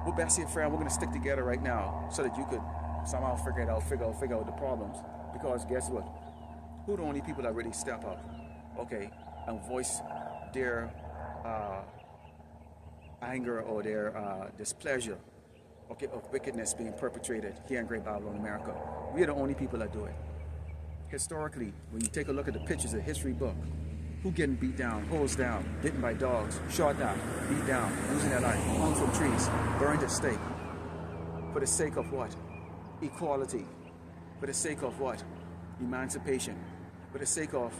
[SPEAKER 1] we're best your friend, we're going to stick together right now so that you could somehow figure out the problems. Because guess what? Who are the only people that really step up, okay, and voice their anger or their displeasure, okay, of wickedness being perpetrated here in Great Babylon, America? We are the only people that do it. Historically, when you take a look at the pictures of history book, who getting beat down, hosed down, bitten by dogs, shot down, beat down, losing their life, hung from trees, burned at stake. For the sake of what? Equality. For the sake of what? Emancipation. For the sake of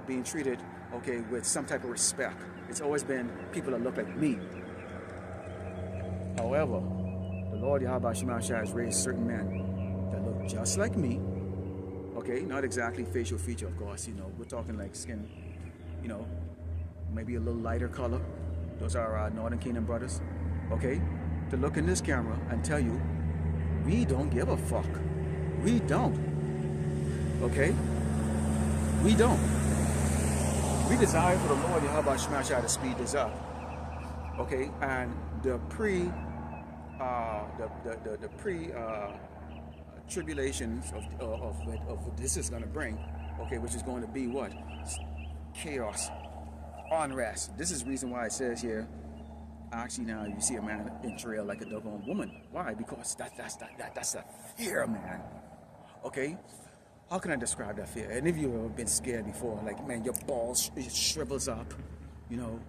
[SPEAKER 1] being treated, okay, with some type of respect. It's always been people that look like me. However, the Lord Yahweh Shemashah has raised certain men that look just like me. Okay, not exactly facial feature, of course, you know, we're talking like skin, you know, maybe a little lighter color. Those are our Northern Kingdom brothers, okay, to look in this camera and tell you, we don't give a fuck. We don't, okay? We don't. We desire for the Lord Yahweh Shemashah to speed this up, okay, and the tribulations of what this is going to bring, okay, which is going to be what? Chaos, unrest. This is the reason why it says here, actually now you see a man in trail like a doggone woman. Why? Because that's a fear, man. Okay? How can I describe that fear? Any of you have ever been scared before? Like, man, your balls shrivels up, you know,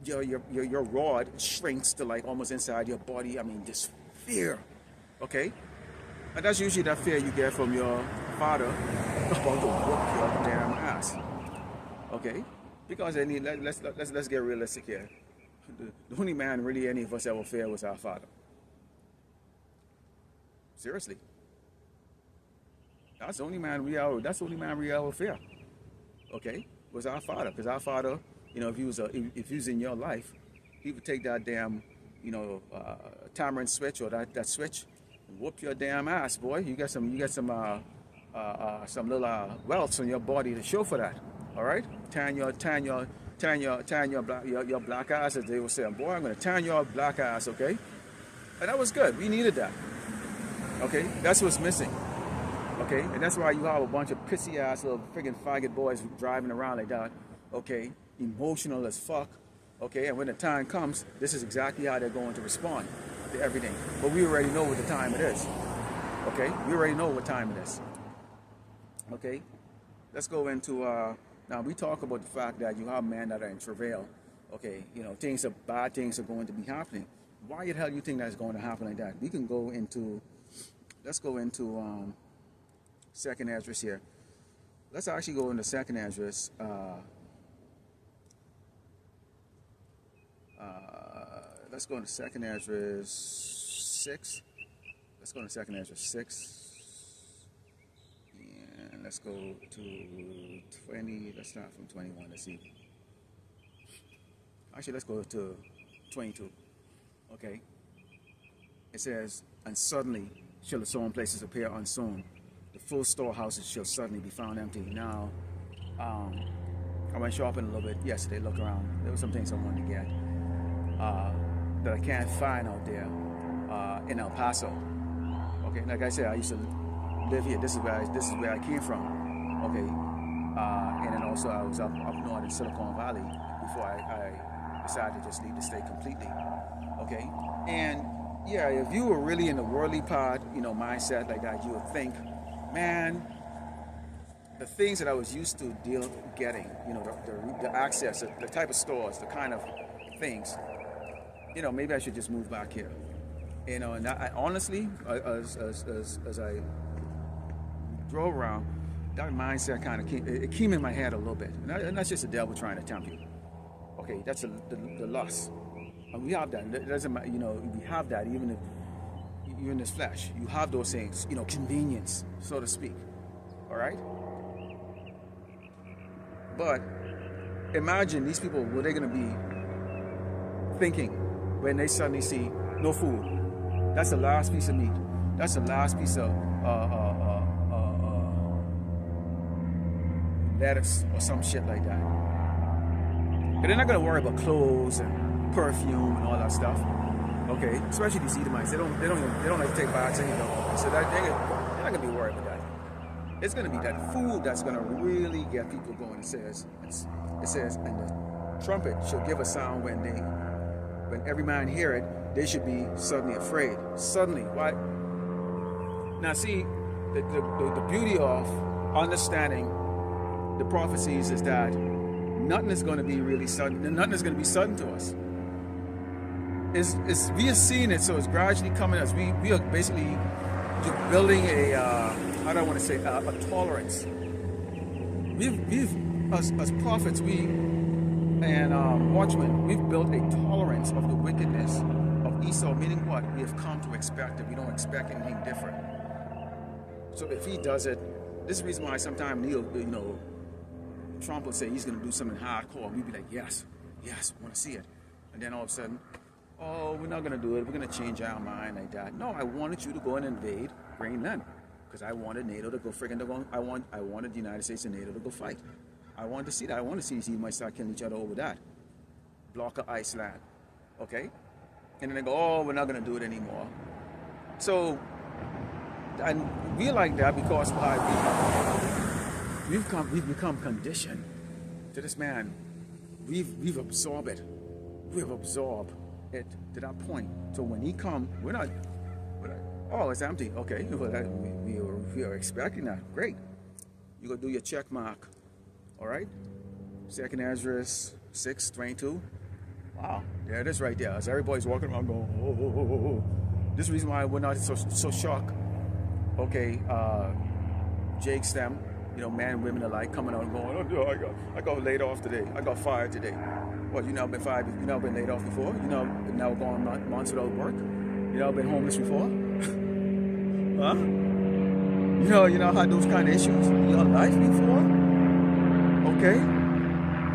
[SPEAKER 1] your rod shrinks to like almost inside your body. I mean, this fear, okay? And that's usually that fear you get from your father about to whoop your damn ass. Okay? Because let's get realistic here. The only man really any of us ever fear was our father. Seriously. That's the only man we ever fear. Okay? Was our father. Because our father, you know, if he was in your life, he would take that damn, you know, tamarind switch or that switch, whoop your damn ass, boy. You get some little welts on your body to show for that. All right, tan your black ass, as they were saying. Boy, I'm gonna tan your black ass, okay? And that was good. We needed that. Okay, that's what's missing. Okay, and that's why you have a bunch of pissy ass little friggin' faggot boys driving around like that. Okay, emotional as fuck. Okay, and when the time comes, this is exactly how they're going to respond to everything. But we already know what the time it is. Okay, we already know what time it is. Okay, let's go into, now we talk about the fact that you have men that are in travail. Okay, you know, bad things are going to be happening. Why the hell do you think that's going to happen like that? We can go into, let's go into Second Esdras here. Let's actually go into Second Esdras. Let's go into Second Esdras 6. Let's go into Second Esdras 6. And let's go to 20. Let's start from 21. Let's see. Actually, let's go to 22. Okay. It says, and suddenly shall the sown places appear unsown. The full storehouses shall suddenly be found empty. Now, I went shopping a little bit yesterday, look around. There were some things I wanted to get that I can't find out there in El Paso. Okay, like I said, I used to live here. This is where I came from. Okay, and then also I was up north in Silicon Valley before I decided to just leave the state completely. Okay, and yeah, if you were really in the worldly part, you know, mindset like that, you would think, man, the things that I was used to getting, you know, the access, the type of stores, the kind of things, you know, maybe I should just move back here. You know, and I honestly, as I drove around, that mindset kind of came in my head a little bit. And that's just the devil trying to tempt you. Okay, that's the lust. And we have that. It doesn't matter, you know, we have that even if you're in this flesh. You have those things, you know, convenience, so to speak. All right? But imagine these people, what they're going to be thinking when they suddenly see no food. That's the last piece of meat. That's the last piece of lettuce or some shit like that. But they're not going to worry about clothes and perfume and all that stuff. Okay, especially these Edomites. They don't like to take baths anyway. So that they're not going to be worried about that. It's going to be that food that's going to really get people going. It says, and the trumpet shall give a sound when every man hear it, they should be suddenly afraid. Suddenly, why? Now see, the beauty of understanding the prophecies is that nothing is going to be really sudden. Nothing is going to be sudden to us. We are seeing it, so it's gradually coming as we are basically building a how do I want to say a tolerance. We've as prophets, and watchmen, we've built a tolerance of the wickedness of Esau. Meaning what? We have come to expect it. We don't expect anything different. So if he does it, this is the reason why sometimes Trump will say he's going to do something hardcore. We'd be like, yes, I want to see it. And then all of a sudden, oh, we're not going to do it. We're going to change our mind like that. No, I wanted you to go and invade Greenland because I wanted NATO to go I wanted the United States and NATO to go fight. I wanted to see that. I want to see you might start killing each other over that. Block of Iceland. Okay? And then they go, oh, we're not going to do it anymore. So, and we like that because we've become conditioned to this man. We've absorbed it. We've absorbed it to that point. So when he come, we're not oh, it's empty. Okay, we are expecting that. Great. You go do your check mark. All right. 2nd Ezra 6:22. Wow, there it is right there. As everybody's walking around going, oh. This is the reason why we're not so shocked. Okay, Jake Stem, you know, men and women alike coming out and going, oh, I got laid off today. I got fired today. What, you never been fired? You never been laid off before? You know, never gone months without work? You never been homeless before? Huh? You know had those kind of issues in your life before? Okay?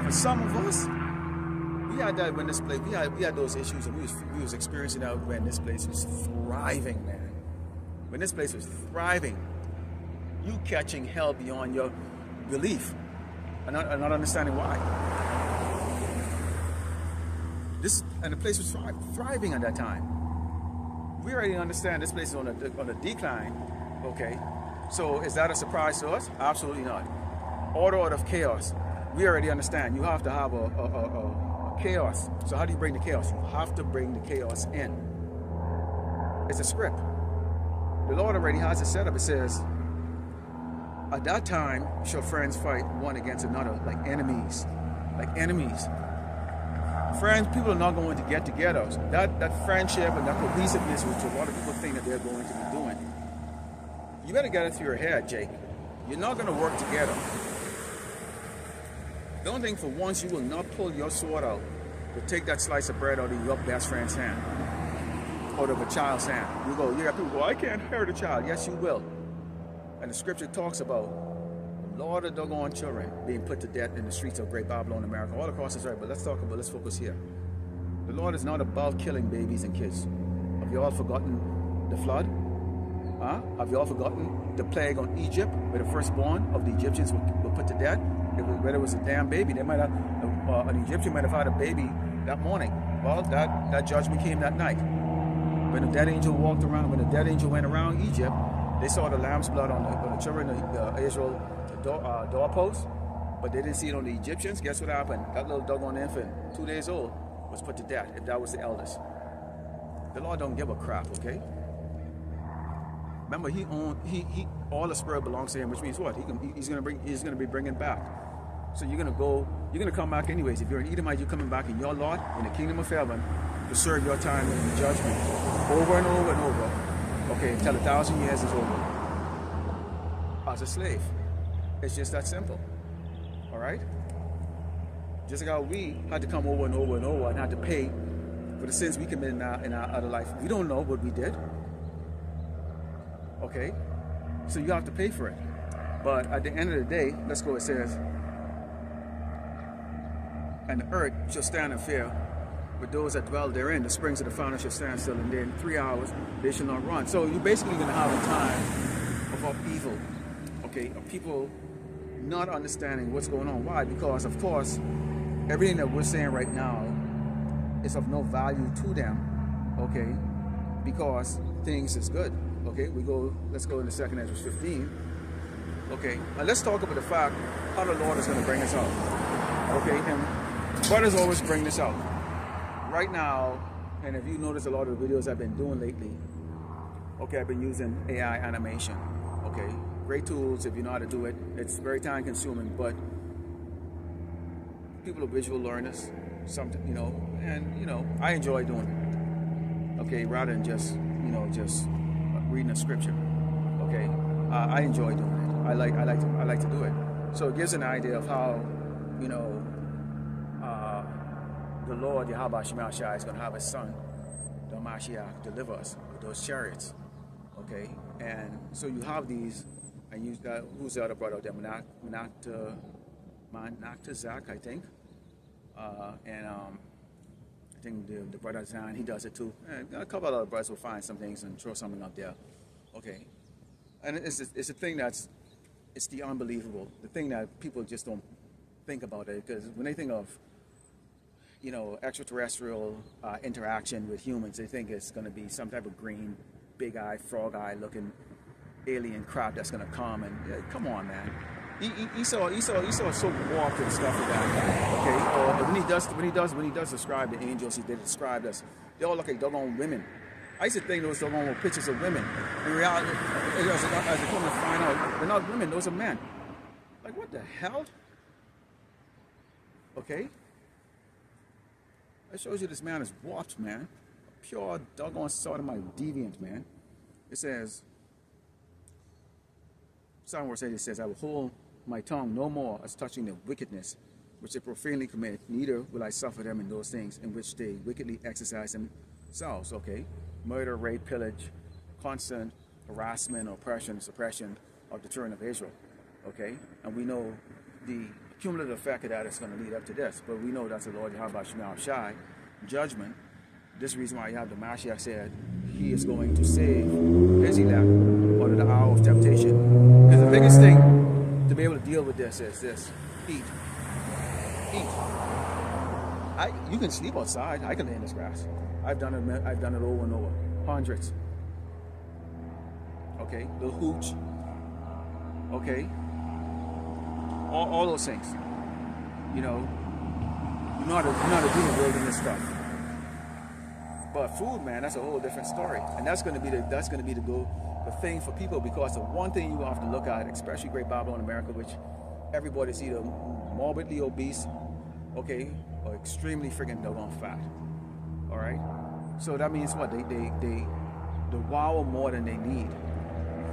[SPEAKER 1] For some of us, we had that when this place, we had those issues, and we was experiencing that when this place was thriving, man. When this place was thriving, you catching hell beyond your belief, and not understanding why. And the place was thriving at that time. We already understand this place is on a decline. Okay, so is that a surprise to us? Absolutely not. Order out of chaos. We already understand. You have to have a chaos. So how do you bring the chaos? You have to bring the chaos in. It's a script. The Lord already has it set up. It says, at that time shall friends fight one against another like enemies. Like enemies. Friends, people are not going to get together. That friendship and that cohesiveness, which a lot of people think that they're going to be doing, you better get it through your head, Jake. You're not going to work together. Don't think for once you will not pull your sword out to take that slice of bread out of your best friend's hand, out of a child's hand. You got people go, I can't hurt a child. Yes, you will. And the scripture talks about the Lord of doggone children being put to death in the streets of Great Babylon, America, all across this earth. But let's focus here. The Lord is not above killing babies and kids. Have you all forgotten the flood? Huh? Have you all forgotten the plague on Egypt, where the firstborn of the Egyptians were put to death? Whether it was a damn baby, they might have an Egyptian might have had a baby that morning. Well, that judgment came that night. When the dead angel walked around, when the dead angel went around Egypt, they saw the lamb's blood on the children of Israel doorposts, but they didn't see it on the Egyptians. Guess what happened? That little doggone infant, 2 days old, was put to death, if that was the eldest. The Lord don't give a crap, okay? Remember, he all the spirit belongs to him, which means what? He's gonna be bringing back. So you're gonna come back anyways. If you're an Edomite, you're coming back in your lot in the kingdom of heaven to serve your time in judgment over and over and over. Okay, until 1,000 years is over. As a slave. It's just that simple. All right? Just like how we had to come over and over and over and had to pay for the sins we committed in our other life. We don't know what we did. Okay? So you have to pay for it. But at the end of the day, let's go, it says, and the earth shall stand in fear with those that dwell therein. The springs of the fountain shall stand still, and then 3 hours they shall not run. So you're basically going to have a time of evil. Okay? Of people not understanding what's going on. Why? Because, of course, everything that we're saying right now is of no value to them. Okay? Because things is good. Okay? Let's go into 2nd Ezra 15. Okay? Now let's talk about the fact how the Lord is going to bring us out. Okay? And brothers always bring this out. Right now, and if you notice a lot of the videos I've been doing lately, okay, I've been using AI animation. Okay? Great tools if you know how to do it. It's very time consuming, but people are visual learners, and I enjoy doing it. Okay, rather than just reading a scripture. Okay, I enjoy doing it. I like to do it. So it gives an idea of how the Lord Yahweh Shemashai is going to have his son, the Mashiach, deliver us with those chariots. Okay, and so you have these. And who's the other brother out there? Manakta I think. And I think the brother Zan, he does it too. And a couple of other brothers will find some things and throw something up there. Okay. And it's a thing it's the unbelievable. The thing that people just don't think about it. Because when they think of, extraterrestrial interaction with humans, they think it's going to be some type of green, big eye, frog eye looking alien crap that's gonna come and come on, man. Esau so warped and stuff like that. Okay, or when he does describe the angels, he did describe us. They all look like doggone women. I used to think those doggone pictures of women. In reality, as I come to find out, they're not women; those are men. Like what the hell? Okay, that shows you this man is warped, man. Pure doggone sodomite deviant, man. It says. Psalm 1:8 says, I will hold my tongue no more as touching the wickedness which they profanely commit, neither will I suffer them in those things in which they wickedly exercise themselves. Okay? Murder, rape, pillage, constant harassment, oppression, suppression of the children of Israel. Okay? And we know the cumulative effect of that is going to lead up to this. But we know that's the Lord Yahweh Shai, judgment. This is the reason why you have the Mashiach said he is going to save his elect under the hour of temptation. Because the biggest thing to be able to deal with this is this: eat. You can sleep outside. I can lay in this grass. I've done it over and over, hundreds. Okay, the hooch. Okay, all those things. You know how to do the wilderness stuff. But food, man, that's a whole different story, and that's going to be the thing for people, because the one thing you have to look at, especially Great Babylon America, which everybody's either morbidly obese, okay, or extremely freaking doggone fat. All right, so that means what they devour more than they need,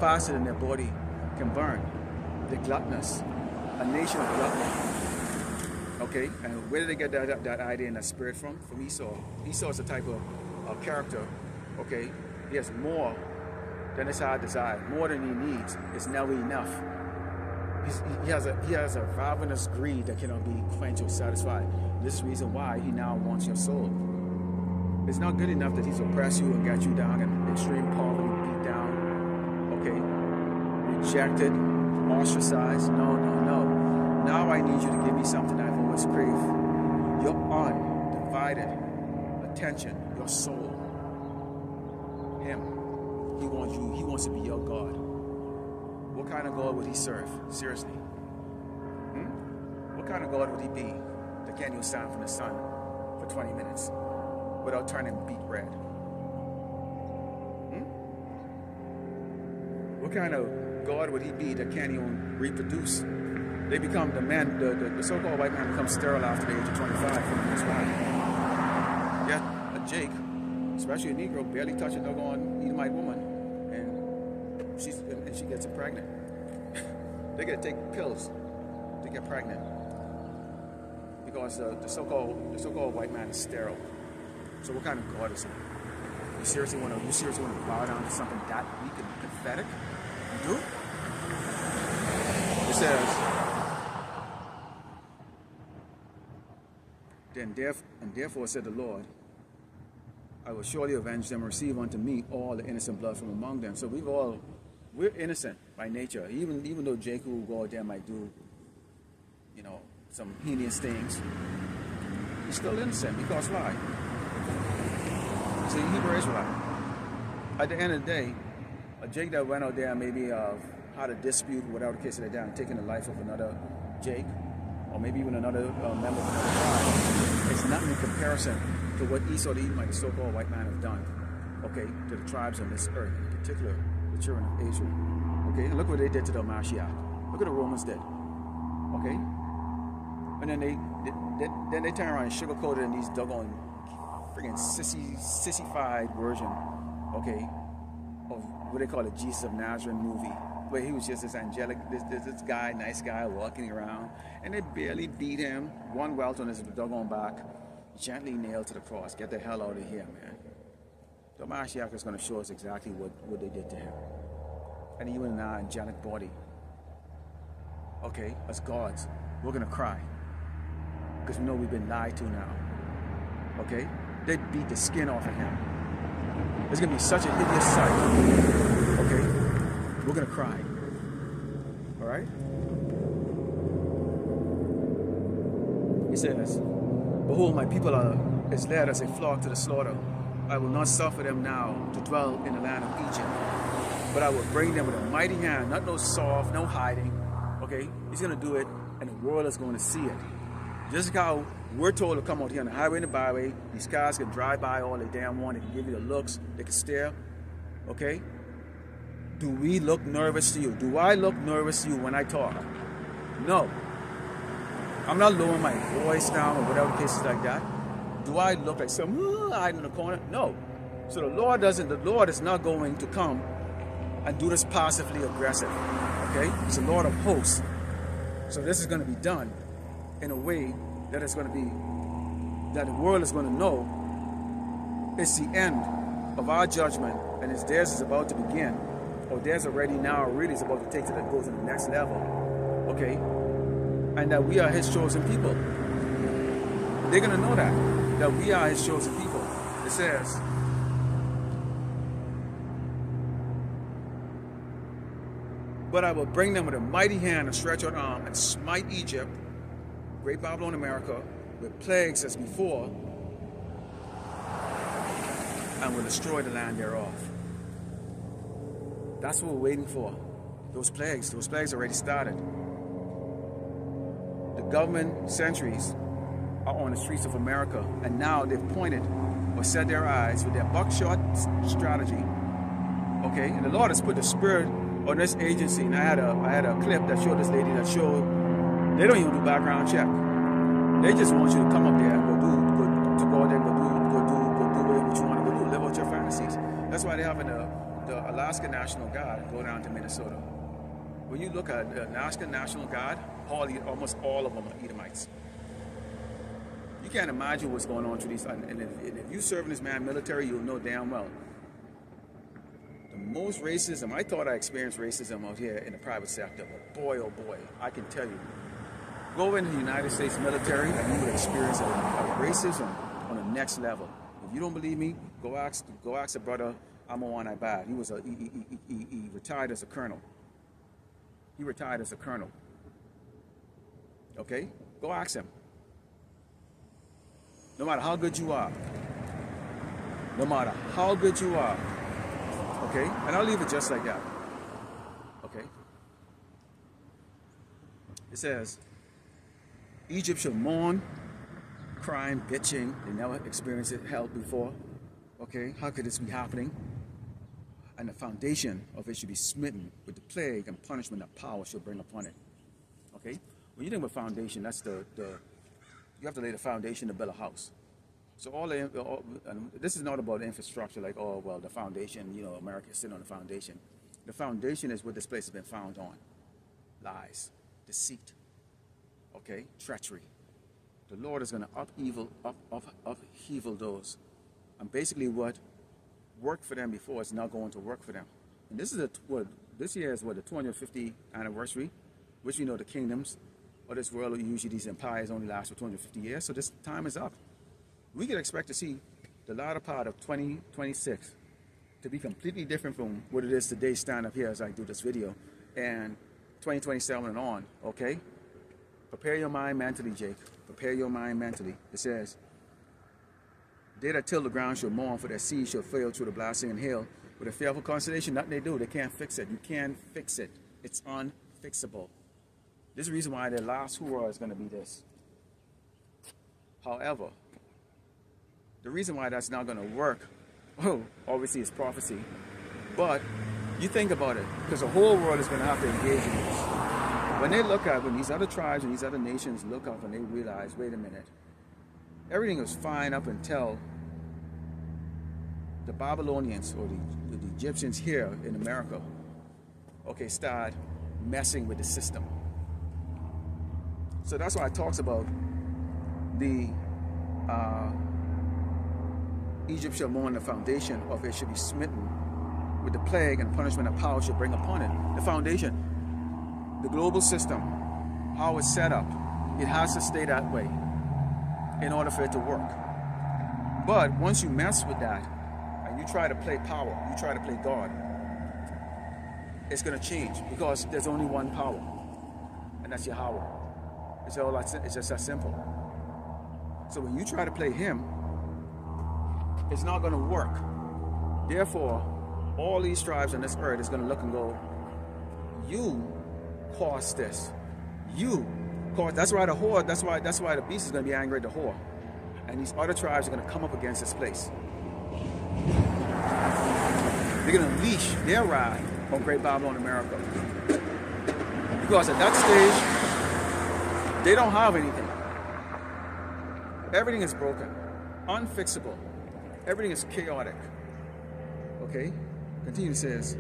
[SPEAKER 1] faster than their body can burn. They're gluttonous, a nation of gluttony. Okay, and where did they get that idea and that spirit from? From Esau. Esau is a type of character. Okay, he has more than his heart desire, more than he needs. It's never enough. He has a ravenous greed that cannot be quenched or satisfied. This is the reason why he now wants your soul. It's not good enough that he's oppressed you and got you down in extreme poverty, beat down, okay, rejected, ostracized. No. Now I need you to give me something I've always craved. Your undivided attention, your soul. Him. He wants you. He wants to be your God. What kind of God would he serve? Seriously. What kind of God would he be that can't even stand from the sun for 20 minutes without turning beet red? What kind of God would he be that can't even reproduce? They become the men, the so-called white man becomes sterile after the age of 25 for the most part. Yet a Jake, especially a Negro, barely touch a doggone Edomite woman, and she gets pregnant. They gotta take pills to get pregnant because the so-called white man is sterile. So what kind of God is he? You seriously want to bow down to something that weak and pathetic? You do? It says, and therefore said the Lord, I will surely avenge them and receive unto me all the innocent blood from among them. So we're innocent by nature. Even though Jacob will go out there might do, some heinous things, he's still innocent. Because why? He's a Hebrew Israelite. At the end of the day, a Jake that went out there maybe had a dispute, whatever the case of the day, and taking the life of another Jake, or maybe even another member of another tribe, it's nothing in comparison to what Esau the Edomite, the so-called white man, have done, okay, to the tribes on this earth, in particular the children of Israel. Okay, and look what they did to the Mashiach. Look what the Romans did. Okay, and then they turn around and sugarcoat it in these doggone friggin' sissified version, okay, of what they call the Jesus of Nazareth movie, where he was just this angelic, this guy, nice guy, walking around, and they barely beat him. One welt on his doggone back, gently nailed to the cross. Get the hell out of here, man. The Mashiach is going to show us exactly what they did to him. And even in our angelic body, okay, as gods, we're going to cry. Because we know we've been lied to now. Okay? They beat the skin off of him. It's going to be such a hideous sight. Okay? We're going to cry. Alright? He says, behold, my people is led as a flock to the slaughter. I will not suffer them now to dwell in the land of Egypt, but I will bring them with a mighty hand, not no soft, no hiding. Okay? He's going to do it, and the world is going to see it. Just like how we're told to come out here on the highway and the byway, these cars can drive by all they damn want, they can give you the looks, they can stare. Okay? Do we look nervous to you? Do I look nervous to you when I talk? No. I'm not lowering my voice down or whatever cases like that. Do I look like some hiding in the corner? No. So the Lord is not going to come and do this passively aggressive. Okay? He's the Lord of hosts. So this is going to be done in a way that it's going to be, that the world is going to know it's the end of our judgment, and it's theirs is about to begin, or theirs already now really is about to take go to the next level. Okay? And that we are his chosen people. They're going to know that we are his chosen people. It says, but I will bring them with a mighty hand and stretch out arm and smite Egypt, great Babylon, America, with plagues as before, and will destroy the land thereof. That's what we're waiting for. Those plagues already started. The government sentries are on the streets of America, and now they've pointed or set their eyes with their buckshot strategy. Okay, and the Lord has put the spirit on this agency. And I had a clip that showed this lady that showed they don't even do background check. They just want you to come up there and go do what you want to go do, live out your fantasies. That's why they're having the Alaska National Guard go down to Minnesota. When you look at the Alaska National Guard, almost all of them are Edomites. You can't imagine what's going on through these. And if you serve in this man military, you'll know damn well. The most racism, I thought I experienced racism out here in the private sector, but boy, oh boy, I can tell you. Go into the United States military and you would experience a racism on the next level. If you don't believe me, go ask a brother, Amon Ibad. He retired as a colonel. He retired as a colonel. Okay? Go ask him. No matter how good you are. No matter how good you are. Okay? And I'll leave it just like that. Okay? It says, Egypt shall mourn, crying, bitching. They never experienced hell before. Okay? How could this be happening? and the foundation of it should be smitten with the plague and punishment that power shall bring upon it. Okay? When you think about foundation, that's you have to lay the foundation to build a house. So and this is not about infrastructure like, oh, well, the foundation, you know, America is sitting on the foundation. The foundation is what this place has been found on. Lies, deceit, okay, treachery. The Lord is going to upheaval those. And basically what worked for them before is not going to work for them. And this is this year is the 250th anniversary, which we know the kingdoms of this world, usually these empires only last for 250 years. So this time is up. We can expect to see the latter part of 2026 to be completely different from what it is today, stand up here as I do this video, and 2027 and on, okay? Prepare your mind mentally, Jake. Prepare your mind mentally. It says, they that till the ground shall mourn, for their seed shall fail through the blasting and hail. With a fearful consolation, nothing they do, they can't fix it. You can't fix it. It's unfixable. This is the reason why their last hurrah is going to be this. However, the reason why that's not going to work, obviously it's prophecy, but you think about it, because the whole world is going to have to engage in this. When these other tribes and these other nations look up and they realize, wait a minute, everything was fine up until the Babylonians or the Egyptians here in America, okay, start messing with the system. So that's why it talks about the Egypt shall mourn, the foundation of it should be smitten with the plague and punishment and power shall bring upon it. The foundation, the global system, how it's set up, it has to stay that way in order for it to work. But once you mess with that and you try to play power, you try to play God, it's going to change, because there's only one power, and that's Yahweh. It's just that simple. So when you try to play him, it's not going to work. Therefore, all these tribes on this earth is going to look and go, you caused this. You caused. That's why the whore. That's why the beast is going to be angry at the whore, and these other tribes are going to come up against this place. They're going to unleash their wrath on Great Babylon, America, because at that stage they don't have anything. Everything is broken, unfixable. Everything is chaotic. Okay? Continue, says,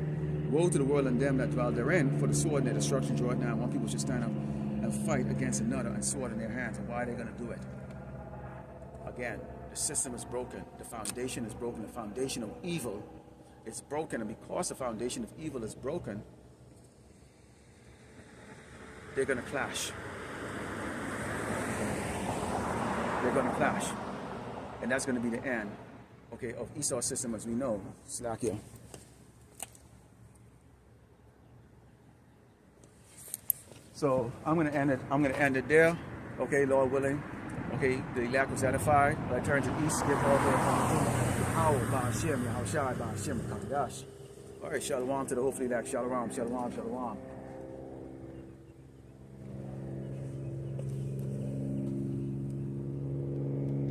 [SPEAKER 1] woe to the world and them that dwell therein, for the sword and their destruction draw it now. One people should stand up and fight against another, and sword in their hands. And why are they going to do it? Again, the system is broken. The foundation is broken. The foundation of evil is broken. And because the foundation of evil is broken, they're going to clash. They're going to clash. And that's going to be the end, okay, of Esau's system as we know. Slakia. So I'm going to end it. I'm going to end it there. Okay, Lord willing. Okay, the elect was edified. I turn to the east, give all the power by Hashem, Yahushai, by Hashem, Kadash. All right, shalom to the hopefully elect. Shalom, shalom, shalom.